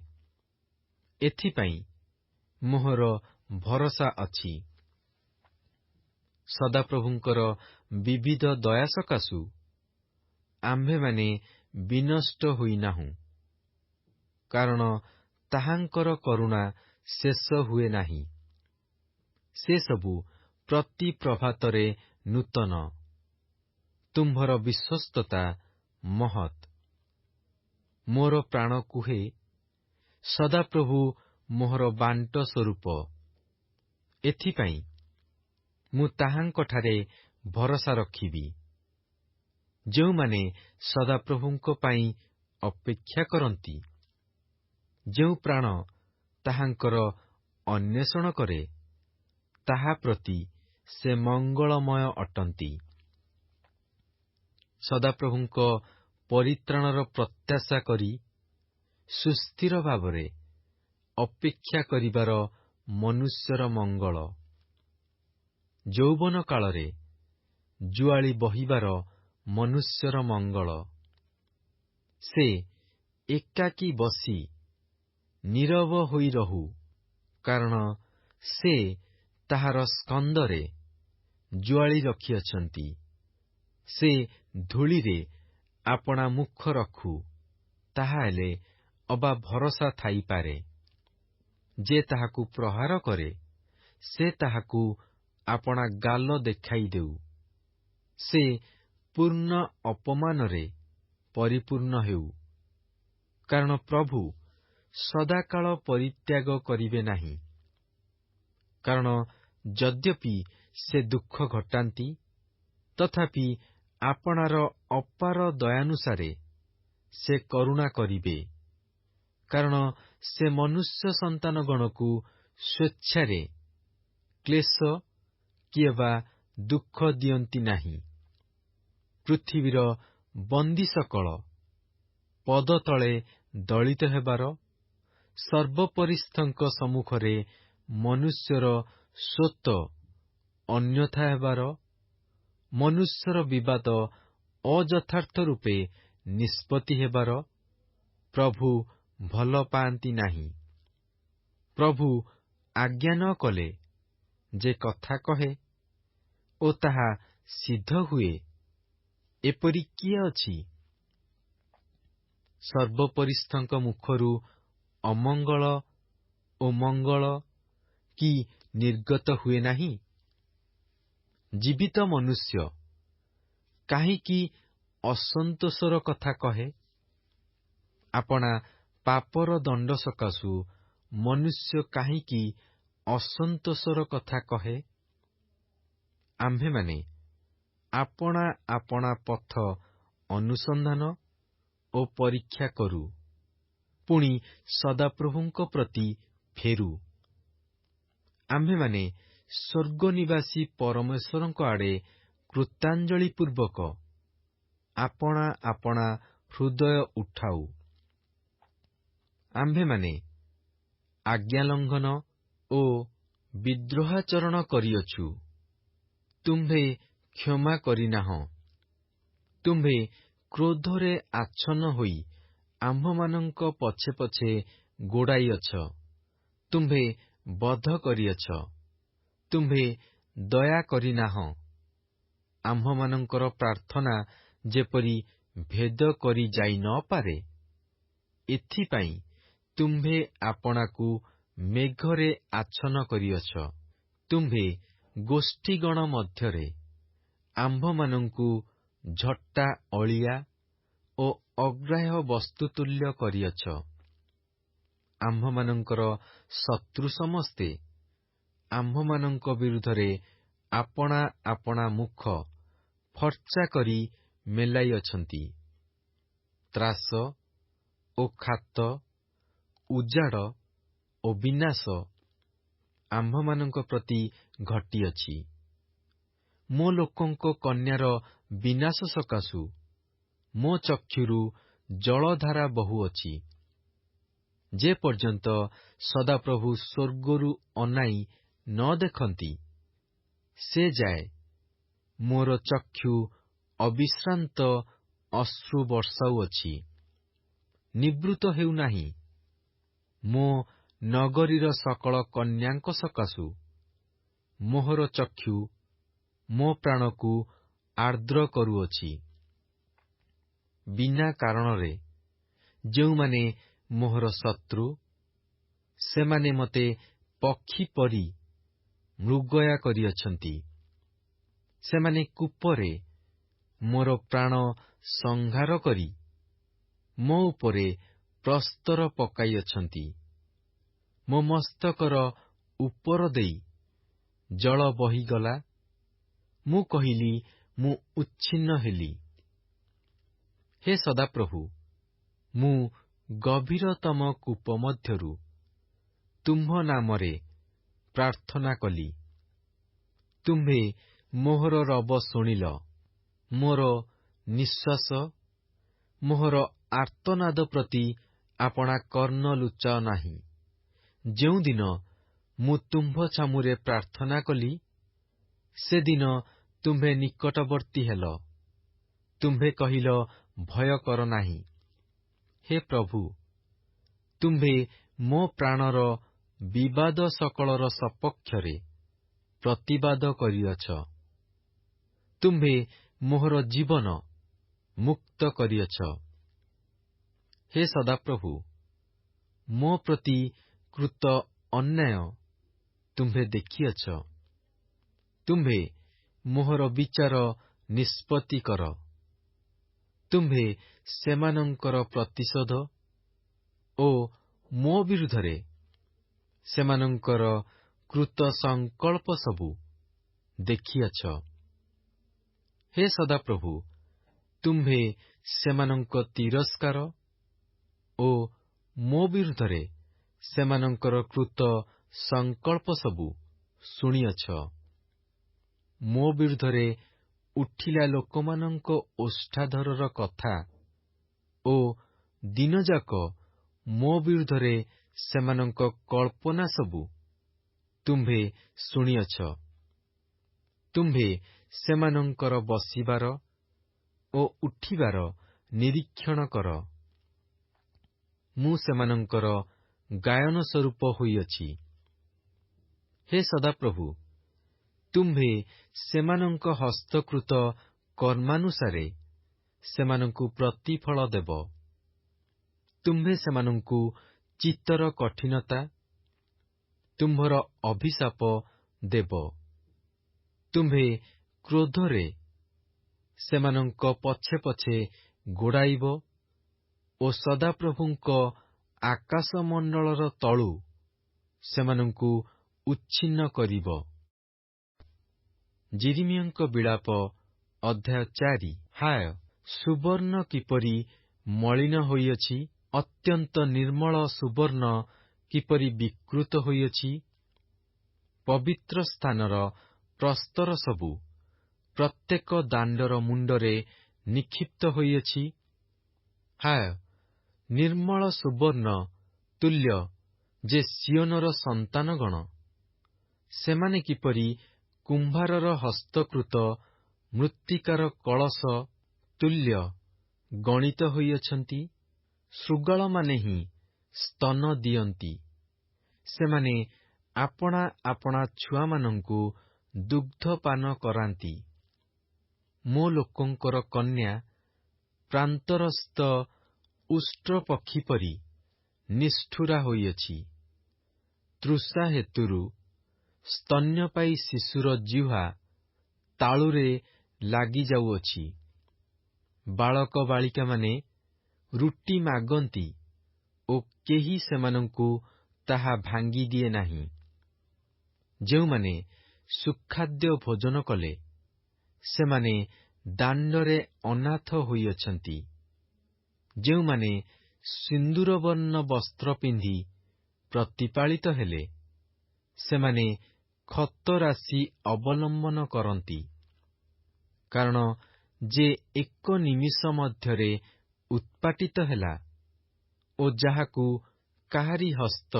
ଏଥିପାଇଁ ମୋହର ଭରସା ଅଛି। ସଦାପ୍ରଭୁଙ୍କର ବିବିଧ ଦୟା ସକାଶୁ ଆମ୍ଭେମାନେ ବିନଷ୍ଟ ହୋଇନାହୁଁ, କାରଣ ତାହାଙ୍କର କରୁଣା ଶେଷ ହୁଏ ନାହିଁ। ସେସବୁ ପ୍ରତି ପ୍ରଭାତରେ ନୂତନ। ତୁମ୍ଭର ବିଶ୍ୱସ୍ତତା ମହତ୍। ମୋର ପ୍ରାଣ କୁହେ, ସଦାପ୍ରଭୁ ମୋହର ବାଣ୍ଟ ସ୍ୱରୂପ। ଏଥିପାଇଁ ମୁଁ ତାହାଙ୍କଠାରେ ଭରସା ରଖିବି। ଯେଉଁମାନେ ସଦାପ୍ରଭୁଙ୍କ ପାଇଁ ଅପେକ୍ଷା କରନ୍ତି, ଯେଉଁ ପ୍ରାଣ ତାହାଙ୍କର ଅନ୍ୱେଷଣ କରେ, ତାହା ପ୍ରତି ସେ ମଙ୍ଗଳମୟ ଅଟନ୍ତି। ସଦାପ୍ରଭୁଙ୍କ ପରିତ୍ରାଣର ପ୍ରତ୍ୟାଶା କରି ସୁସ୍ଥିର ଭାବରେ ଅପେକ୍ଷା କରିବାର ମନୁଷ୍ୟର ମଙ୍ଗଳ। ଯୌବନ କାଳରେ ଜୁଆଳି ବହିବାର ମନୁଷ୍ୟର ମଙ୍ଗଳ। ସେ ଏକାକୀ ବସି ନୀରବ ହୋଇ ରହୁ, କାରଣ ସେ ତାହାର ସ୍କନ୍ଧରେ ଜୁଆଳି ରଖିଅଛନ୍ତି। ସେ ଧୂଳିରେ ଆପଣା ମୁଖ ରଖୁ, ତାହାହେଲେ ଅବା ଭରସା ଥାଇପାରେ। ଯେ ତାହାକୁ ପ୍ରହାର କରେ, ସେ ତାହାକୁ ଆପଣା ଗାଲ ଦେଖାଇ ଦେଉ। ସେ ପୂର୍ଣ୍ଣ ଅପମାନରେ ପରିପୂର୍ଣ୍ଣ ହେଉ, କାରଣ ପ୍ରଭୁ ସଦାକାଳ ପରିତ୍ୟାଗ କରିବେ ନାହିଁ। କାରଣ ଯଦ୍ୟପି ସେ ଦୁଃଖ ଘଟାନ୍ତି, ତଥାପି ଆପଣାର ଅପାର ଦୟାନୁସାରେ ସେ କରୁଣା କରିବେ। କାରଣ ସେ ମନୁଷ୍ୟ ସନ୍ତାନଗଣକୁ ସ୍ୱେଚ୍ଛାରେ କ୍ଲେଶ କିଏବା ଦୁଃଖ ଦିଅନ୍ତି ନାହିଁ। ପୃଥିବୀର ବନ୍ଦିସକଳ ପଦତଳେ ଦଳିତ ହେବାର, ସର୍ବପରିସ୍ଥଙ୍କ ସମ୍ମୁଖରେ ମନୁଷ୍ୟର ସ୍ୱୋତ ଅନ୍ୟଥା ହେବାର, ମନୁଷ୍ୟର ବିବାଦ ଅଯଥାର୍ଥ ରୂପେ ନିଷ୍ପତ୍ତି ହେବାର ପ୍ରଭୁ ଭଲ ପାଆନ୍ତି ନାହିଁ। ପ୍ରଭୁ ଆଜ୍ଞା ନ କଲେ ଯେ କଥା କହେ ଓ ତାହା ସିଦ୍ଧ ହୁଏ, ଏପରି କିଏ ଅଛି? ସର୍ବପରିସ୍ଥଙ୍କ ମୁଖରୁ ଅମଙ୍ଗଳ ଓ ମଙ୍ଗଳ କି ନିର୍ଗତ ହୁଏ ନାହିଁ? ଜୀବିତ ମନୁଷ୍ୟ କାହିଁକି ଅସନ୍ତୋଷର କଥା କହେ? ଆପଣା ପାପର ଦଣ୍ଡ ସକାଶୁ ମନୁଷ୍ୟ କାହିଁକି ଅସନ୍ତୋଷର କଥା କହେ? ଆମ୍ଭେମାନେ ଆପଣା ଆପଣା ପଥ ଅନୁସନ୍ଧାନ ଓ ପରୀକ୍ଷା କରୁ, ପୁଣି ସଦାପ୍ରଭୁଙ୍କ ପ୍ରତି ଫେରୁ। ଆମ୍ଭେମାନେ ସ୍ୱର୍ଗନିବାସୀ ପରମେଶ୍ୱରଙ୍କ ଆଡ଼େ କୃତାଞ୍ଜଳିପୂର୍ବକ ଆପଣା ଆପଣା ହୃଦୟ ଉଠାଉ। ଆମ୍ଭେମାନେ ଆଜ୍ଞାଲଙ୍ଘନ ଓ ବିଦ୍ରୋହାଚରଣ କରିଅଛୁ, ତୁମ୍ଭେ କ୍ଷମା କରିନାହଁ। ତୁମ୍ଭେ କ୍ରୋଧରେ ଆଚ୍ଛନ୍ନ ହୋଇ ଆମ୍ଭମାନଙ୍କ ପଛେ ପଛେ ଗୋଡ଼ାଇଅଛ। ତୁମ୍ଭେ ବଧ କରିଅଛ, ତୁମ୍ଭେ ଦୟା କରିନାହଁ। ଆମ୍ଭମାନଙ୍କର ପ୍ରାର୍ଥନା ଯେପରି ଭେଦ କରି ଯାଇ ନ ପାରେ, ଏଥିପାଇଁ ତୁମ୍ଭେ ଆପଣାକୁ ମେଘରେ ଆଚ୍ଛନ୍ନ କରିଅଛ। ତୁମ୍ଭେ ଗୋଷ୍ଠୀଗଣ ମଧ୍ୟରେ ଆମ୍ଭମାନଙ୍କୁ ଝଟ୍ଟା ଅଳିଆ ଓ ଅଗ୍ରାହ୍ୟ ବସ୍ତୁତୁଲ୍ୟ କରିଅଛ। ଆମ୍ଭମାନଙ୍କର ଶତ୍ରୁ ସମସ୍ତେ ଆମ୍ଭମାନଙ୍କ ବିରୁଦ୍ଧରେ ଆପଣା ଆପଣା ମୁଖ ଫର୍ଚ୍ଚା କରି ମେଲାଇଅଛନ୍ତି। ତ୍ରାସ ଓ ଖାତ, ଉଜାଡ଼ ଓ ବିନାଶ ଆମ୍ଭମାନଙ୍କ ପ୍ରତି ଘଟିଅଛି। ମୋ ଲୋକଙ୍କ କନ୍ୟାର ବିନାଶ ସକାଶୁ ମୋ ଚକ୍ଷୁରୁ ଜଳଧାରା ବହୁଅଛି। ଯେ ପର୍ଯ୍ୟନ୍ତ ସଦାପ୍ରଭୁ ସ୍ୱର୍ଗରୁ ଅନାଇ ନ ଦେଖନ୍ତି, ସେ ଯାଏ ମୋର ଚକ୍ଷୁ ଅବିଶ୍ରାନ୍ତ ଅଶ୍ରୁ ବର୍ଷାଉଅଛି, ନିବୃତ୍ତ ହେଉନାହିଁ। ମୋ ନଗରୀର ସକଳ କନ୍ୟାଙ୍କ ସକାଶୁ ମୋହର ଚକ୍ଷୁ ମୋ ପ୍ରାଣକୁ ଆର୍ଦ୍ର କରୁଅଛି। ବିନା କାରଣରେ ଯେଉଁମାନେ ମୋହର ଶତ୍ରୁ, ସେମାନେ ମୋତେ ପକ୍ଷୀ ପରି ମୃଗୟା କରିଅଛନ୍ତି। ସେମାନେ କୂପରେ ମୋର ପ୍ରାଣ ସଂହାର କରି ମୋ ଉପରେ ପ୍ରସ୍ତର ପକାଇଅଛନ୍ତି। ମୋ ମସ୍ତକର ଉପର ଦେଇ ଜଳ ବହିଗଲା। ମୁଁ କହିଲି, ମୁଁ ଉଚ୍ଛିନ୍ନ ହେଲି। ହେ ସଦାପ୍ରଭୁ, ମୁଁ ଗଭୀରତମ କୂପ ମଧ୍ୟରୁ ତୁମ୍ଭ ନାମରେ ପ୍ରାର୍ଥନା କଲି। ତୁମ୍ଭେ ମୋହର ରବ ଶୁଣିଲ। ମୋର ନିଃଶ୍ୱାସ, ମୋହର ଆର୍ତ୍ତନାଦ ପ୍ରତି ଆପଣା କର୍ଣ୍ଣ ଲୁଚାଅ ନାହିଁ। ଯେଉଁଦିନ ମୁଁ ତୁମ୍ଭ ଛାମୁରେ ପ୍ରାର୍ଥନା କଲି, ସେଦିନ ତୁମ୍ଭେ ନିକଟବର୍ତ୍ତୀ ହେଲ। ତୁମ୍ଭେ କହିଲ, ଭୟ କର ନାହିଁ। ହେ ପ୍ରଭୁ, ତୁମ୍ଭେ ମୋ ପ୍ରାଣର ବିବାଦ ସକଳର ସପକ୍ଷରେ ପ୍ରତିବାଦ କରିଅଛ। ତୁମ୍ଭେ ମୋହର ଜୀବନ ମୁକ୍ତ କରିଅଛ। ହେ ସଦାପ୍ରଭୁ, ମୋ ପ୍ରତି କୃତ ଅନ୍ୟାୟ ତୁମ୍ଭେ ଦେଖିଅଛ। ତୁମ୍ଭେ ମୋହର ବିଚାର ନିଷ୍ପତ୍ତି କର। ତୁମ୍ଭେ ସେମାନଙ୍କର ପ୍ରତିଶୋଧ ଓ ମୋ ବିରୁଦ୍ଧରେ ସେମାନଙ୍କର କୃତ ସଂକଳ୍ପ ସବୁ ଦେଖିଅଛ। ହେ ସଦାପ୍ରଭୁ, ତୁମ୍ଭେ ସେମାନଙ୍କ ତିରସ୍କାର ଓ ମୋ ବିରୁଦ୍ଧରେ ସେମାନଙ୍କର କୃତ ସଂକଳ୍ପ ସବୁ ଶୁଣିଅଛ। ମୋ ବିରୁଦ୍ଧରେ ଉଠିଲା ଲୋକମାନଙ୍କ ଓଷ୍ଠାଧରର କଥା ଓ ଦିନଯାକ ମୋ ବିରୁଦ୍ଧରେ ସେମାନଙ୍କ କଳ୍ପନା ସବୁ ତୁମ୍ଭେ ଶୁଣିଅଛ। ତୁମ୍ଭେ ସେମାନଙ୍କର ବସିବାର ଓ ଉଠିବାର ନିରୀକ୍ଷଣ କର। ମୁଁ ସେମାନଙ୍କର ଗାୟନ ସ୍ୱରୂପ ହୋଇଅଛି। ହେ ସଦାପ୍ରଭୁ, ତୁମ୍ଭେ ସେମାନଙ୍କ ହସ୍ତକୃତ କର୍ମାନୁସାରେ ସେମାନଙ୍କୁ ପ୍ରତିଫଳ ଦେବ। ତୁମ୍ଭେ ସେମାନଙ୍କୁ ଚିତ୍ତର କଠିନତା, ତୁମ୍ଭର ଅଭିଶାପ ଦେବ। ତୁମ୍ଭେ କ୍ରୋଧରେ ସେମାନଙ୍କ ପଛେ ପଛେ ଗୋଡ଼ାଇବ ଓ ସଦାପ୍ରଭୁଙ୍କ ଆକାଶମଣ୍ଡଳର ତଳୁ ସେମାନଙ୍କୁ ଉଚ୍ଛିନ୍ନ କରିବ। ଯିରିମିୟଙ୍କ ବିଳାପ ଅଧ୍ୟାୟ 4। ହାୟ, ସୁବର୍ଣ୍ଣ କିପରି ମଳିନ ହୋଇଅଛି! ଅତ୍ୟନ୍ତ ନିର୍ମଳ ସୁବର୍ଣ୍ଣ କିପରି ବିକୃତ ହୋଇଅଛି! ପବିତ୍ର ସ୍ଥାନର ପ୍ରସ୍ତର ସବୁ ପ୍ରତ୍ୟେକ ଦାଣ୍ଡର ମୁଣ୍ଡରେ ନିକ୍ଷିପ୍ତ ହୋଇଅଛି। ହାୟ, ନିର୍ମଳ ସୁବର୍ଣ୍ଣ ତୁଲ୍ୟ ଯେ ସିଓନର ସନ୍ତାନଗଣ, ସେମାନେ କିପରି କୁମ୍ଭାରର ହସ୍ତକୃତ ମୃତ୍ତିକାର କଳସ ତୁଲ୍ୟ ଗଣିତ ହୋଇଅଛନ୍ତି! ଶୃଗାଳମାନେ ହିଁ ସ୍ତନ ଦିଅନ୍ତି। ସେମାନେ ଆପଣା ଆପଣା ଛୁଆମାନଙ୍କୁ ଦୁଗ୍ଧପାନ କରାନ୍ତି। ମୋ ଲୋକଙ୍କର କନ୍ୟା ପ୍ରାନ୍ତରସ୍ଥ ଉଷ୍ଟ୍ରପକ୍ଷୀ ପରି ନିଷ୍ଠୁରା ହୋଇଅଛି। ତୃଷା ହେତୁରୁ ସ୍ତନ୍ୟପାୟୀ ଶିଶୁର ଜିହ୍ୱା ତାଳୁରେ ଲାଗିଯାଉଅଛି। ବାଳକ ବାଳିକାମାନେ ରୁଟି ମାଗନ୍ତି ଓ କେହି ସେମାନଙ୍କୁ ତାହା ଭାଙ୍ଗିଦିଏ ନାହିଁ। ଯେଉଁମାନେ ସୁଖାଦ୍ୟ ଭୋଜନ କଲେ, ସେମାନେ ଦାଣ୍ଡରେ ଅନାଥ ହୋଇଅଛନ୍ତି। ଯେଉଁମାନେ ସିନ୍ଦୁରବର୍ଣ୍ଣ ବସ୍ତ୍ର ପିନ୍ଧି ପ୍ରତିପାଳିତ ହେଲେ। ସେମାନେ ଖତରାଶି ଅବଲମ୍ବନ କରନ୍ତି, କାରଣ ଯେ ଏକ ନିମିଷ ମଧ୍ୟରେ ଉତ୍ପାଟିତ ହେଲା ଓ ଯାହାକୁ କାହାରି ହସ୍ତ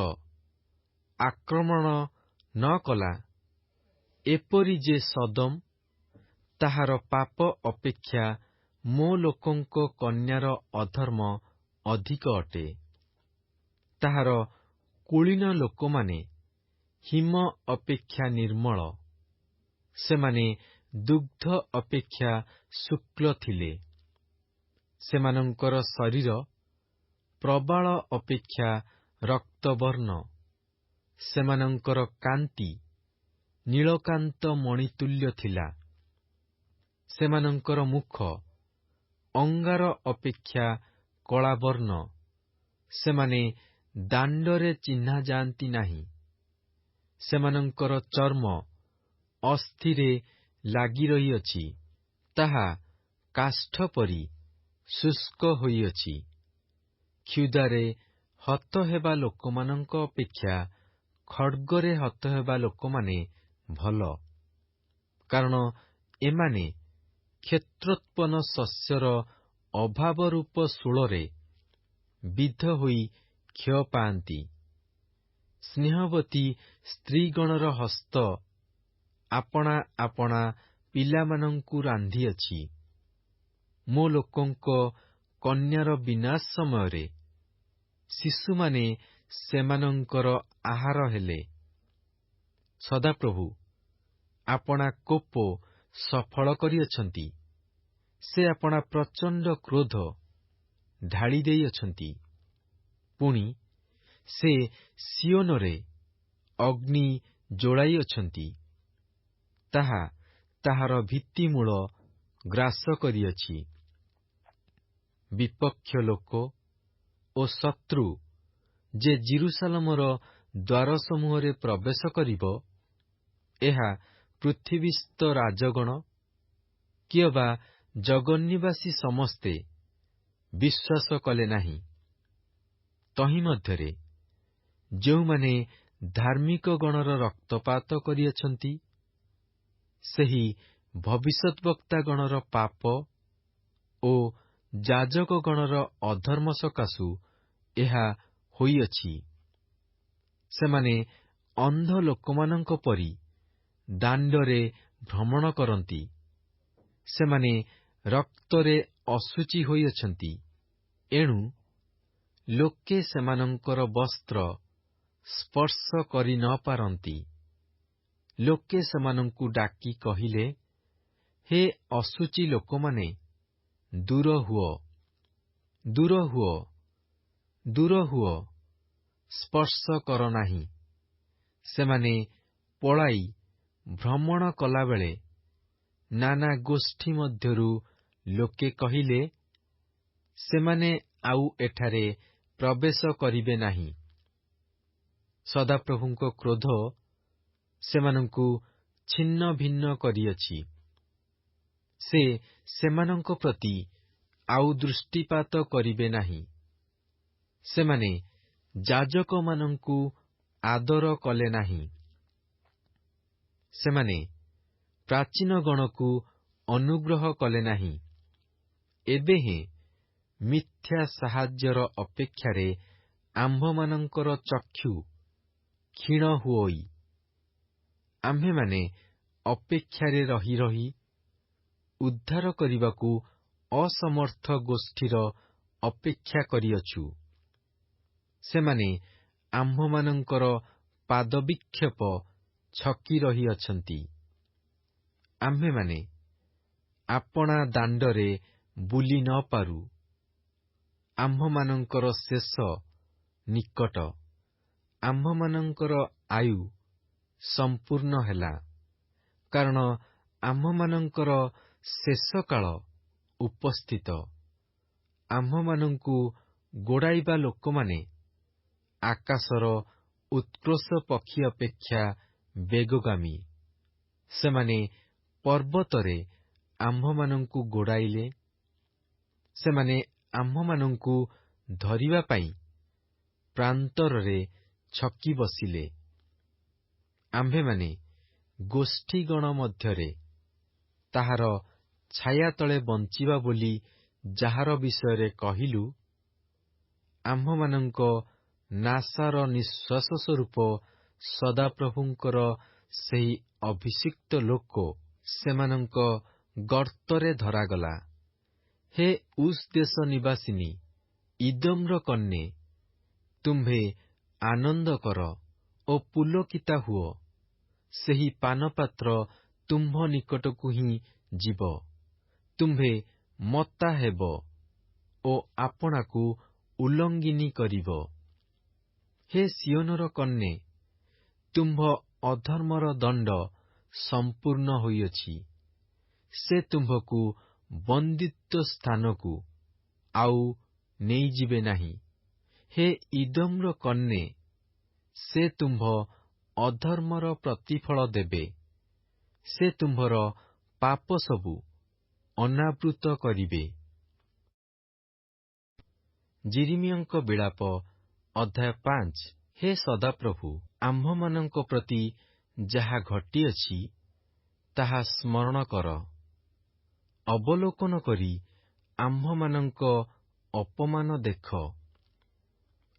ଆକ୍ରମଣ ନ କଲା, ଏପରି ଯେ ସଦୋମ, ତାହାର ପାପ ଅପେକ୍ଷା ମୋ ଲୋକଙ୍କ କନ୍ୟାର ଅଧର୍ମ ଅଧିକ ଅଟେ। ତାହାର କୁଳୀନ ଲୋକମାନେ ହିମ ଅପେକ୍ଷା ନିର୍ମଳ, ସେମାନେ ଦୁଗ୍ଧ ଅପେକ୍ଷା ଶୁକ୍ଳ ଥିଲେ। ସେମାନଙ୍କର ଶରୀର ପ୍ରବାଳ ଅପେକ୍ଷା ରକ୍ତବର୍ଣ୍ଣ, ସେମାନଙ୍କର କାନ୍ତି ନୀଳକାନ୍ତ ମଣିତୁଲ୍ୟ ଥିଲା। ସେମାନଙ୍କର ମୁଖ ଅଙ୍ଗାର ଅପେକ୍ଷା କଳାବର୍ଣ୍ଣ, ସେମାନେ ଦାଣ୍ଡରେ ଚିହ୍ନା ଯାଆନ୍ତି ନାହିଁ। ସେମାନଙ୍କର ଚର୍ମ ଅସ୍ଥିରେ ଲାଗି ରହିଅଛି, ତାହା କାଷ୍ଠ ପରି ଶୁଷ୍କ ହୋଇଅଛି। କ୍ଷୁଧାରେ ହତ ହେବା ଲୋକମାନଙ୍କ ଅପେକ୍ଷା ଖड्गରେ ହତ ହେବା ଲୋକମାନେ ଭଲ, କାରଣ ଏମାନେ କ୍ଷେତ୍ରୋତ୍ପନ୍ନ ଶସ୍ୟର ଅଭାବରୂପ ଶୂଳରେ ବିଦ୍ଧ ହୋଇ କ୍ଷୟ ପାଆନ୍ତି। ସ୍ନେହବତୀ ସ୍ତ୍ରୀଗଣର ହସ୍ତ ଆପଣା ଆପଣା ପିଲାମାନଙ୍କୁ ରାନ୍ଧିଅଛି। ମୋ ଲୋକଙ୍କ କନ୍ୟାର ବିନାଶ ସମୟରେ ଶିଶୁମାନେ ସେମାନଙ୍କର ଆହାର ହେଲେ। ସଦାପ୍ରଭୁ ଆପଣା କୋପ ସଫଳ କରିଅଛନ୍ତି, ସେ ଆପଣା ପ୍ରଚଣ୍ଡ କ୍ରୋଧ ଢାଳି ଦେଇଅଛନ୍ତି। ପୁଣି ସେ ସିଓନରେ ଅଗ୍ନି ଯୋଳାଇଅଛନ୍ତି, ତାହା ତାହାର ଭିତ୍ତିମୂଳ ଗ୍ରାସ କରିଅଛି। ବିପକ୍ଷ ଲୋକ ଓ ଶତ୍ରୁ ଯେ ଜିରୁସାଲମର ଦ୍ୱାରସମୂହରେ ପ୍ରବେଶ କରିବ, ଏହା ପୃଥିବୀସ୍ଥ ରାଜଗଣ କିଅବା ଜଗନ୍ନିବାସୀ ସମସ୍ତେ ବିଶ୍ୱାସ କଲେ ନାହିଁ। ତହିଁ ମଧ୍ୟରେ ଯେଉଁମାନେ ଧାର୍ମିକଗଣର ରକ୍ତପାତ କରିଅଛନ୍ତି, ସେହି ଭବିଷ୍ୟଦ୍ବକ୍ତାଗଣର ପାପ ଓ ଯାଜକଗଣର ଅଧର୍ମ ସକାଶୁ ଏହା ହୋଇଅଛି। ସେମାନେ ଅନ୍ଧ ଲୋକମାନଙ୍କ ପରି ଦାଣ୍ଡରେ ଭ୍ରମଣ କରନ୍ତି, ସେମାନେ ରକ୍ତରେ ଅଶୁଚି ହୋଇଅଛନ୍ତି। ଏଣୁ ଲୋକେ ସେମାନଙ୍କର ବସ୍ତ୍ର ସ୍ପର୍ଶ କରି ନ ପାରନ୍ତି। ଲୋକେ ସେମାନଙ୍କୁ ଡାକି କହିଲେ, ହେ ଅଶୁଚି ଲୋକମାନେ, ଦୂର ହୁଅ, ଦୂର ହୁଅ, ଦୂର ହୁଅ, ସ୍ପର୍ଶ କର ନାହିଁ। ସେମାନେ ପଳାଇ ଭ୍ରମଣ କଲାବେଳେ ନାନା ଗୋଷ୍ଠୀ ମଧ୍ୟରୁ ଲୋକେ କହିଲେ, ସେମାନେ ଆଉ ଏଠାରେ ପ୍ରବେଶ କରିବେ ନାହିଁ। ସଦାପ୍ରଭୁଙ୍କ କ୍ରୋଧ ସେମାନଙ୍କୁ ଛିନ୍ନ ଭିନ୍ନ କରିଅଛି। ସେ ସେମାନଙ୍କ ପ୍ରତି ଆଉ ଦୃଷ୍ଟିପାତ କରିବେ ନାହିଁ। ସେମାନେ ଯାଜକମାନଙ୍କୁ ଆଦର କଲେ ନାହିଁ। ସେମାନେ ପ୍ରାଚୀନଗଣକୁ ଅନୁଗ୍ରହ କଲେ ନାହିଁ। ଏବେ ହେଁ ମିଥ୍ୟା ସାହାଯ୍ୟର ଅପେକ୍ଷାରେ ଆମ୍ଭମାନଙ୍କର ଚକ୍ଷୁ କ୍ଷୀଣ ହୁଅଇ, ଆମ୍ଭେମାନେ ଅପେକ୍ଷାରେ ରହି ରହି ଉଦ୍ଧାର କରିବାକୁ ଅସମର୍ଥ ଗୋଷ୍ଠୀର ଅପେକ୍ଷା କରିଅଛୁ। ସେମାନେ ଆମ୍ଭମାନଙ୍କର ପାଦବିକ୍ଷେପ ଛକି ରହିଅଛନ୍ତି। ଆମ୍ଭେମାନେ ଆପଣା ଦାଣ୍ଡରେ ବୁଲି ନ ପାରୁ। ଆମ୍ଭମାନଙ୍କର ଶେଷ ନିକଟ, ଆମ୍ଭମାନଙ୍କର ଆୟୁ ସମ୍ପୂର୍ଣ୍ଣ ହେଲା, କାରଣ ଆମ୍ଭମାନଙ୍କର ଶେଷକାଳ ଉପସ୍ଥିତ। ଆମ୍ଭମାନଙ୍କୁ ଗୋଡ଼ାଇବା ଲୋକମାନେ ଆକାଶର ଉତ୍କର୍ଷ ପକ୍ଷୀ ଅପେକ୍ଷା ବେଗଗାମୀ। ସେମାନେ ପର୍ବତରେ ଆମ୍ଭମାନଙ୍କୁ ଗୋଡ଼ାଇଲେ, ସେମାନେ ଆମ୍ଭମାନଙ୍କୁ ଧରିବା ପାଇଁ ପ୍ରାନ୍ତରରେ ଛକି ବସିଲେ। ଆମ୍ଭେମାନେ ଗୋଷ୍ଠୀଗଣ ମଧ୍ୟରେ ତାହାର ଛାୟା ତଳେ ବଞ୍ଚିବା ବୋଲି ଯାହାର ବିଷୟରେ କହିଲୁ, ଆମ୍ଭମାନଙ୍କ ନାସାର ନିଃଶ୍ୱାସ ସ୍ୱରୂପ ସଦାପ୍ରଭୁଙ୍କର ସେହି ଅଭିଷିକ୍ତ ଲୋକ ସେମାନଙ୍କ ଗର୍ତ୍ତରେ ଧରାଗଲା। ହେ ଉସ୍ ଦେଶ ନିବାସିନୀ ଇଦୋମ୍ର କନ୍ୟା, ତୁମ୍ଭେ ଆନନ୍ଦ କର ଓ ପୁଲକିତା ହୁଅ। ସେହି ପାନପାତ୍ର ତୁମ୍ଭ ନିକଟକୁ ହିଁ ଯିବ। ତୁମ୍ଭେ ମତ୍ତା ହେବ ଓ ଆପଣାକୁ ଉଲ୍ଲଙ୍ଗିନୀ କରିବ। ହେ ସିଓନର କନ୍ୟା, ତୁମ୍ଭ ଅଧର୍ମର ଦଣ୍ଡ ସମ୍ପୂର୍ଣ୍ଣ ହୋଇଅଛି। ସେ ତୁମ୍ଭକୁ ବନ୍ଦିତ୍ୱ ସ୍ଥାନକୁ ଆଉ ନେଇଯିବେ ନାହିଁ। ହେ ଇଦୋମ୍ର କନ୍ୟା, ସେ ତୁମ୍ଭ ଅଧର୍ମର ପ୍ରତିଫଳ ଦେବେ। ସେ ତୁମ୍ଭର ପାପ ସବୁ ଅନାବୃତ କରିବେ। ଯିରିମିୟଙ୍କ ବିଳାପ ଅଧ୍ୟାୟ 5। ହେ ସଦାପ୍ରଭୁ, ଆମ୍ଭମାନଙ୍କ ପ୍ରତି ଯାହା ଘଟିଅଛି ତାହା ସ୍ମରଣ କର। ଅବଲୋକନ କରି ଆମ୍ଭମାନଙ୍କ ଅପମାନ ଦେଖ।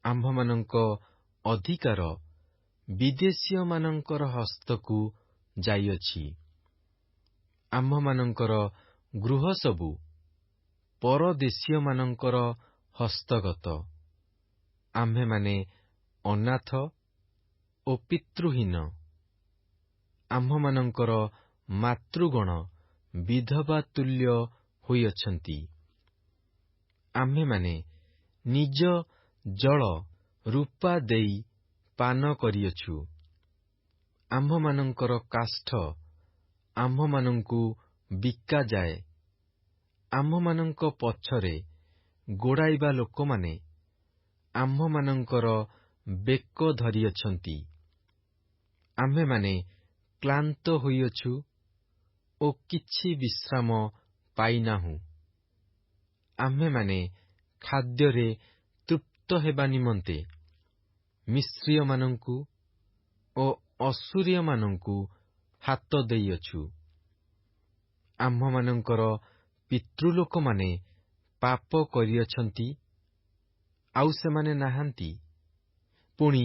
ଆମ୍ଭମାନଙ୍କ ଅଧିକାର ବିଦେଶୀୟମାନଙ୍କର ହସ୍ତକୁ ଯାଇଅଛି। ଆମ୍ଭମାନଙ୍କର ଗୃହ ସବୁ ପରଦେଶୀୟମାନଙ୍କର ହସ୍ତଗତ। ଆମ୍ଭେମାନେ ଅନାଥ ଓ ପିତୃହୀନ। ଆମ୍ଭମାନଙ୍କର ମାତୃଗଣ ବିଧବା ତୁଲ୍ୟ ହୋଇଅଛନ୍ତି। ଆମ୍ଭେମାନେ ନିଜ ଜଳ ରୂପା ଦେଇ ପାନ କରିଅଛୁ। ଆମ୍ଭମାନଙ୍କର କାଷ୍ଠ ଆମ୍ଭମାନଙ୍କୁ ବିକାଯାଏ। ଆମ୍ଭମାନଙ୍କ ପଛରେ ଗୋଡ଼ାଇବା ଲୋକମାନେ ଆମ୍ଭମାନଙ୍କର ବେକ ଧରିଅଛନ୍ତି। ଆମ୍ଭେମାନେ କ୍ଳାନ୍ତ ହୋଇଅଛୁ ଓ କିଛି ବିଶ୍ରାମ ପାଇନାହୁଁ। ଆମ୍ଭେମାନେ ଖାଦ୍ୟରେ ତୃପ୍ତ ହେବା ନିମନ୍ତେ ମିସ୍ରୀୟମାନଙ୍କୁ ଓ ଅଶ୍ଶୁରୀୟମାନଙ୍କୁ ହାତ ଦେଇଅଛୁ। ଆମ୍ଭମାନଙ୍କର ପିତୃଲୋକମାନେ ପାପ କରିଅଛନ୍ତି, ଆଉ ସେମାନେ ନାହାନ୍ତି। ପୁଣି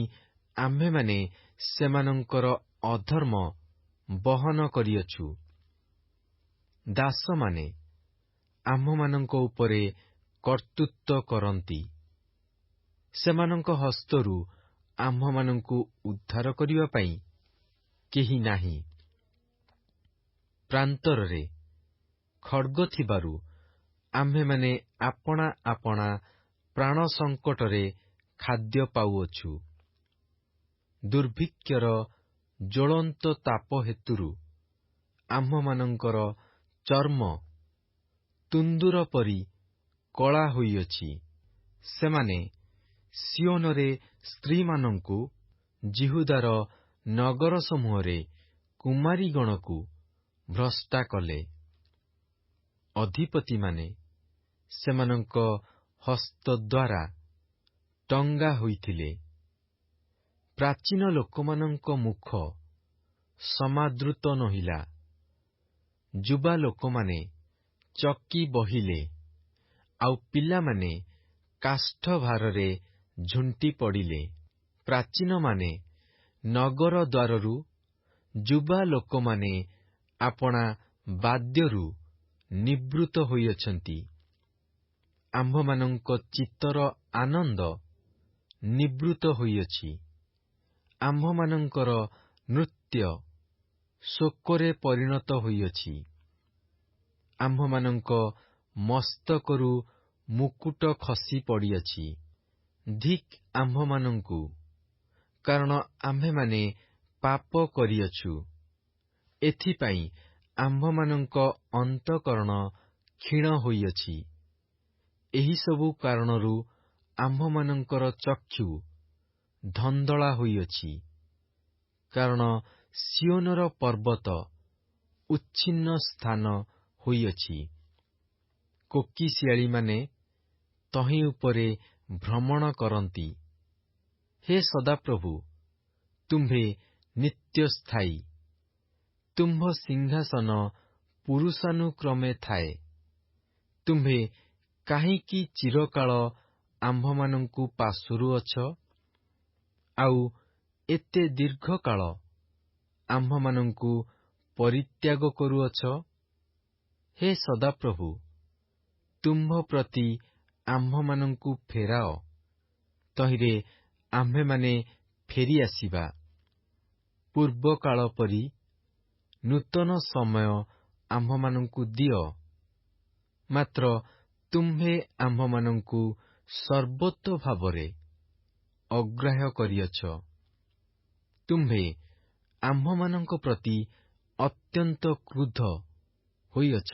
ଆମ୍ଭେମାନେ ସେମାନଙ୍କର ଅଧର୍ମ ବହନ କରିଅଛୁ। ଦାସମାନେ ଆମ୍ଭମାନଙ୍କ ଉପରେ କର୍ତ୍ତୃତ୍ୱ କରନ୍ତି। ସେମାନଙ୍କ ହସ୍ତରୁ ଆମ୍ଭମାନଙ୍କୁ ଉଦ୍ଧାର କରିବା ପାଇଁ କେହି ନାହିଁ। ପ୍ରାନ୍ତରରେ ଖड्ग ଥିବାରୁ ଆମ୍ଭେମାନେ ଆପଣା ଆପଣା ପ୍ରାଣ ସଙ୍କଟରେ ଖାଦ୍ୟ ପାଉଅଛୁ। ଦୁର୍ଭିକ୍ଷର ଜ୍ୱଳନ୍ତ ତାପ ହେତୁରୁ ଆମ୍ଭମାନଙ୍କର ଚର୍ମ ତୁନ୍ଦୁର ପରି କଳା ହୋଇଅଛି। ସେମାନେ ସିଓନରେ ସ୍ତ୍ରୀମାନଙ୍କୁ, ଯିହୁଦାର ନଗର ସମୂହରେ କୁମାରୀଗଣକୁ ଭ୍ରଷ୍ଟା କଲେ। ଅଧିପତିମାନେ ସେମାନଙ୍କ ହସ୍ତଦ୍ୱାରା ଟଙ୍ଗା ହୋଇଥିଲେ। ପ୍ରାଚୀନ ଲୋକମାନଙ୍କ ମୁଖ ସମାଦୃତ ନୋହିଲା। ଯୁବା ଲୋକମାନେ ଚକି ବହିଲେ, ଆଉ ପିଲାମାନେ କାଷ୍ଠ ଭାରରେ ଝୁଣ୍ଟି ପଡ଼ିଲେ। ପ୍ରାଚୀନମାନେ ନଗର ଦ୍ୱାରରୁ, ଯୁବା ଲୋକମାନେ ଆପଣା ବାଦ୍ୟରୁ ନିବୃତ୍ତ ହୋଇଅଛନ୍ତି। ଆମ୍ଭମାନଙ୍କ ଚିତ୍ତର ଆନନ୍ଦ ନିବୃତ୍ତ ହୋଇଅଛି। ଆମ୍ଭମାନଙ୍କର ନୃତ୍ୟ ଶୋକରେ ପରିଣତ ହୋଇଅଛି। ଆମ୍ଭମାନଙ୍କ ମସ୍ତକରୁ ମୁକୁଟ ଖସି ପଡ଼ିଅଛି। ଧିକ୍ ଆମ୍ଭମାନଙ୍କୁ, କାରଣ ଆମ୍ଭେମାନେ ପାପ କରିଅଛୁ। ଏଥିପାଇଁ ଆମ୍ଭମାନଙ୍କ ଅନ୍ତଃକରଣ କ୍ଷୀଣ ହୋଇଅଛି। ଏହିସବୁ କାରଣରୁ ଆମ୍ଭମାନଙ୍କର ଚକ୍ଷୁ ଧନ୍ଦଳା ହୋଇଅଛି। କାରଣ ସିଓନର ପର୍ବତ ଉଚ୍ଛିନ୍ନ ସ୍ଥାନ ହୋଇଅଛି। କୋକିଶିଆଳୀମାନେ ତହିଁ ଉପରେ ଭ୍ରମଣ କରନ୍ତି। ହେ ସଦାପ୍ରଭୁ, ତୁମ୍ଭେ ନିତ୍ୟସ୍ଥାୟୀ। ତୁମ୍ଭ ସିଂହାସନ ପୁରୁଷାନୁକ୍ରମେ ଥାଏ। ତୁମ୍ଭେ କାହିଁକି ଚିରକାଳ ଆମ୍ଭମାନଙ୍କୁ ପାଶୁରୁଅଛ? ଆଉ ଏତେ ଦୀର୍ଘକାଳ ଆମ୍ଭମାନଙ୍କୁ ପରିତ୍ୟାଗ କରୁଅଛ? ହେ ସଦାପ୍ରଭୁ, ତୁମ୍ଭ ପ୍ରତି ଆମ୍ଭମାନଙ୍କୁ ଫେରାଅ, ତହିଁରେ ଆମ୍ଭେମାନେ ଫେରିଆସିବା। ପୂର୍ବକାଳ ପରି ନୂତନ ସମୟ ଆମ୍ଭମାନଙ୍କୁ ଦିଅ। ମାତ୍ର ତୁମ୍ଭେ ଆମ୍ଭମାନଙ୍କୁ ସର୍ବତୋଭାବରେ ଅଗ୍ରାହ୍ୟ କରିଅଛ। ତୁମ୍ଭେ ଆମ୍ଭମାନଙ୍କ ପ୍ରତି ଅତ୍ୟନ୍ତ କ୍ରୁଦ୍ଧ ହୋଇଅଛ।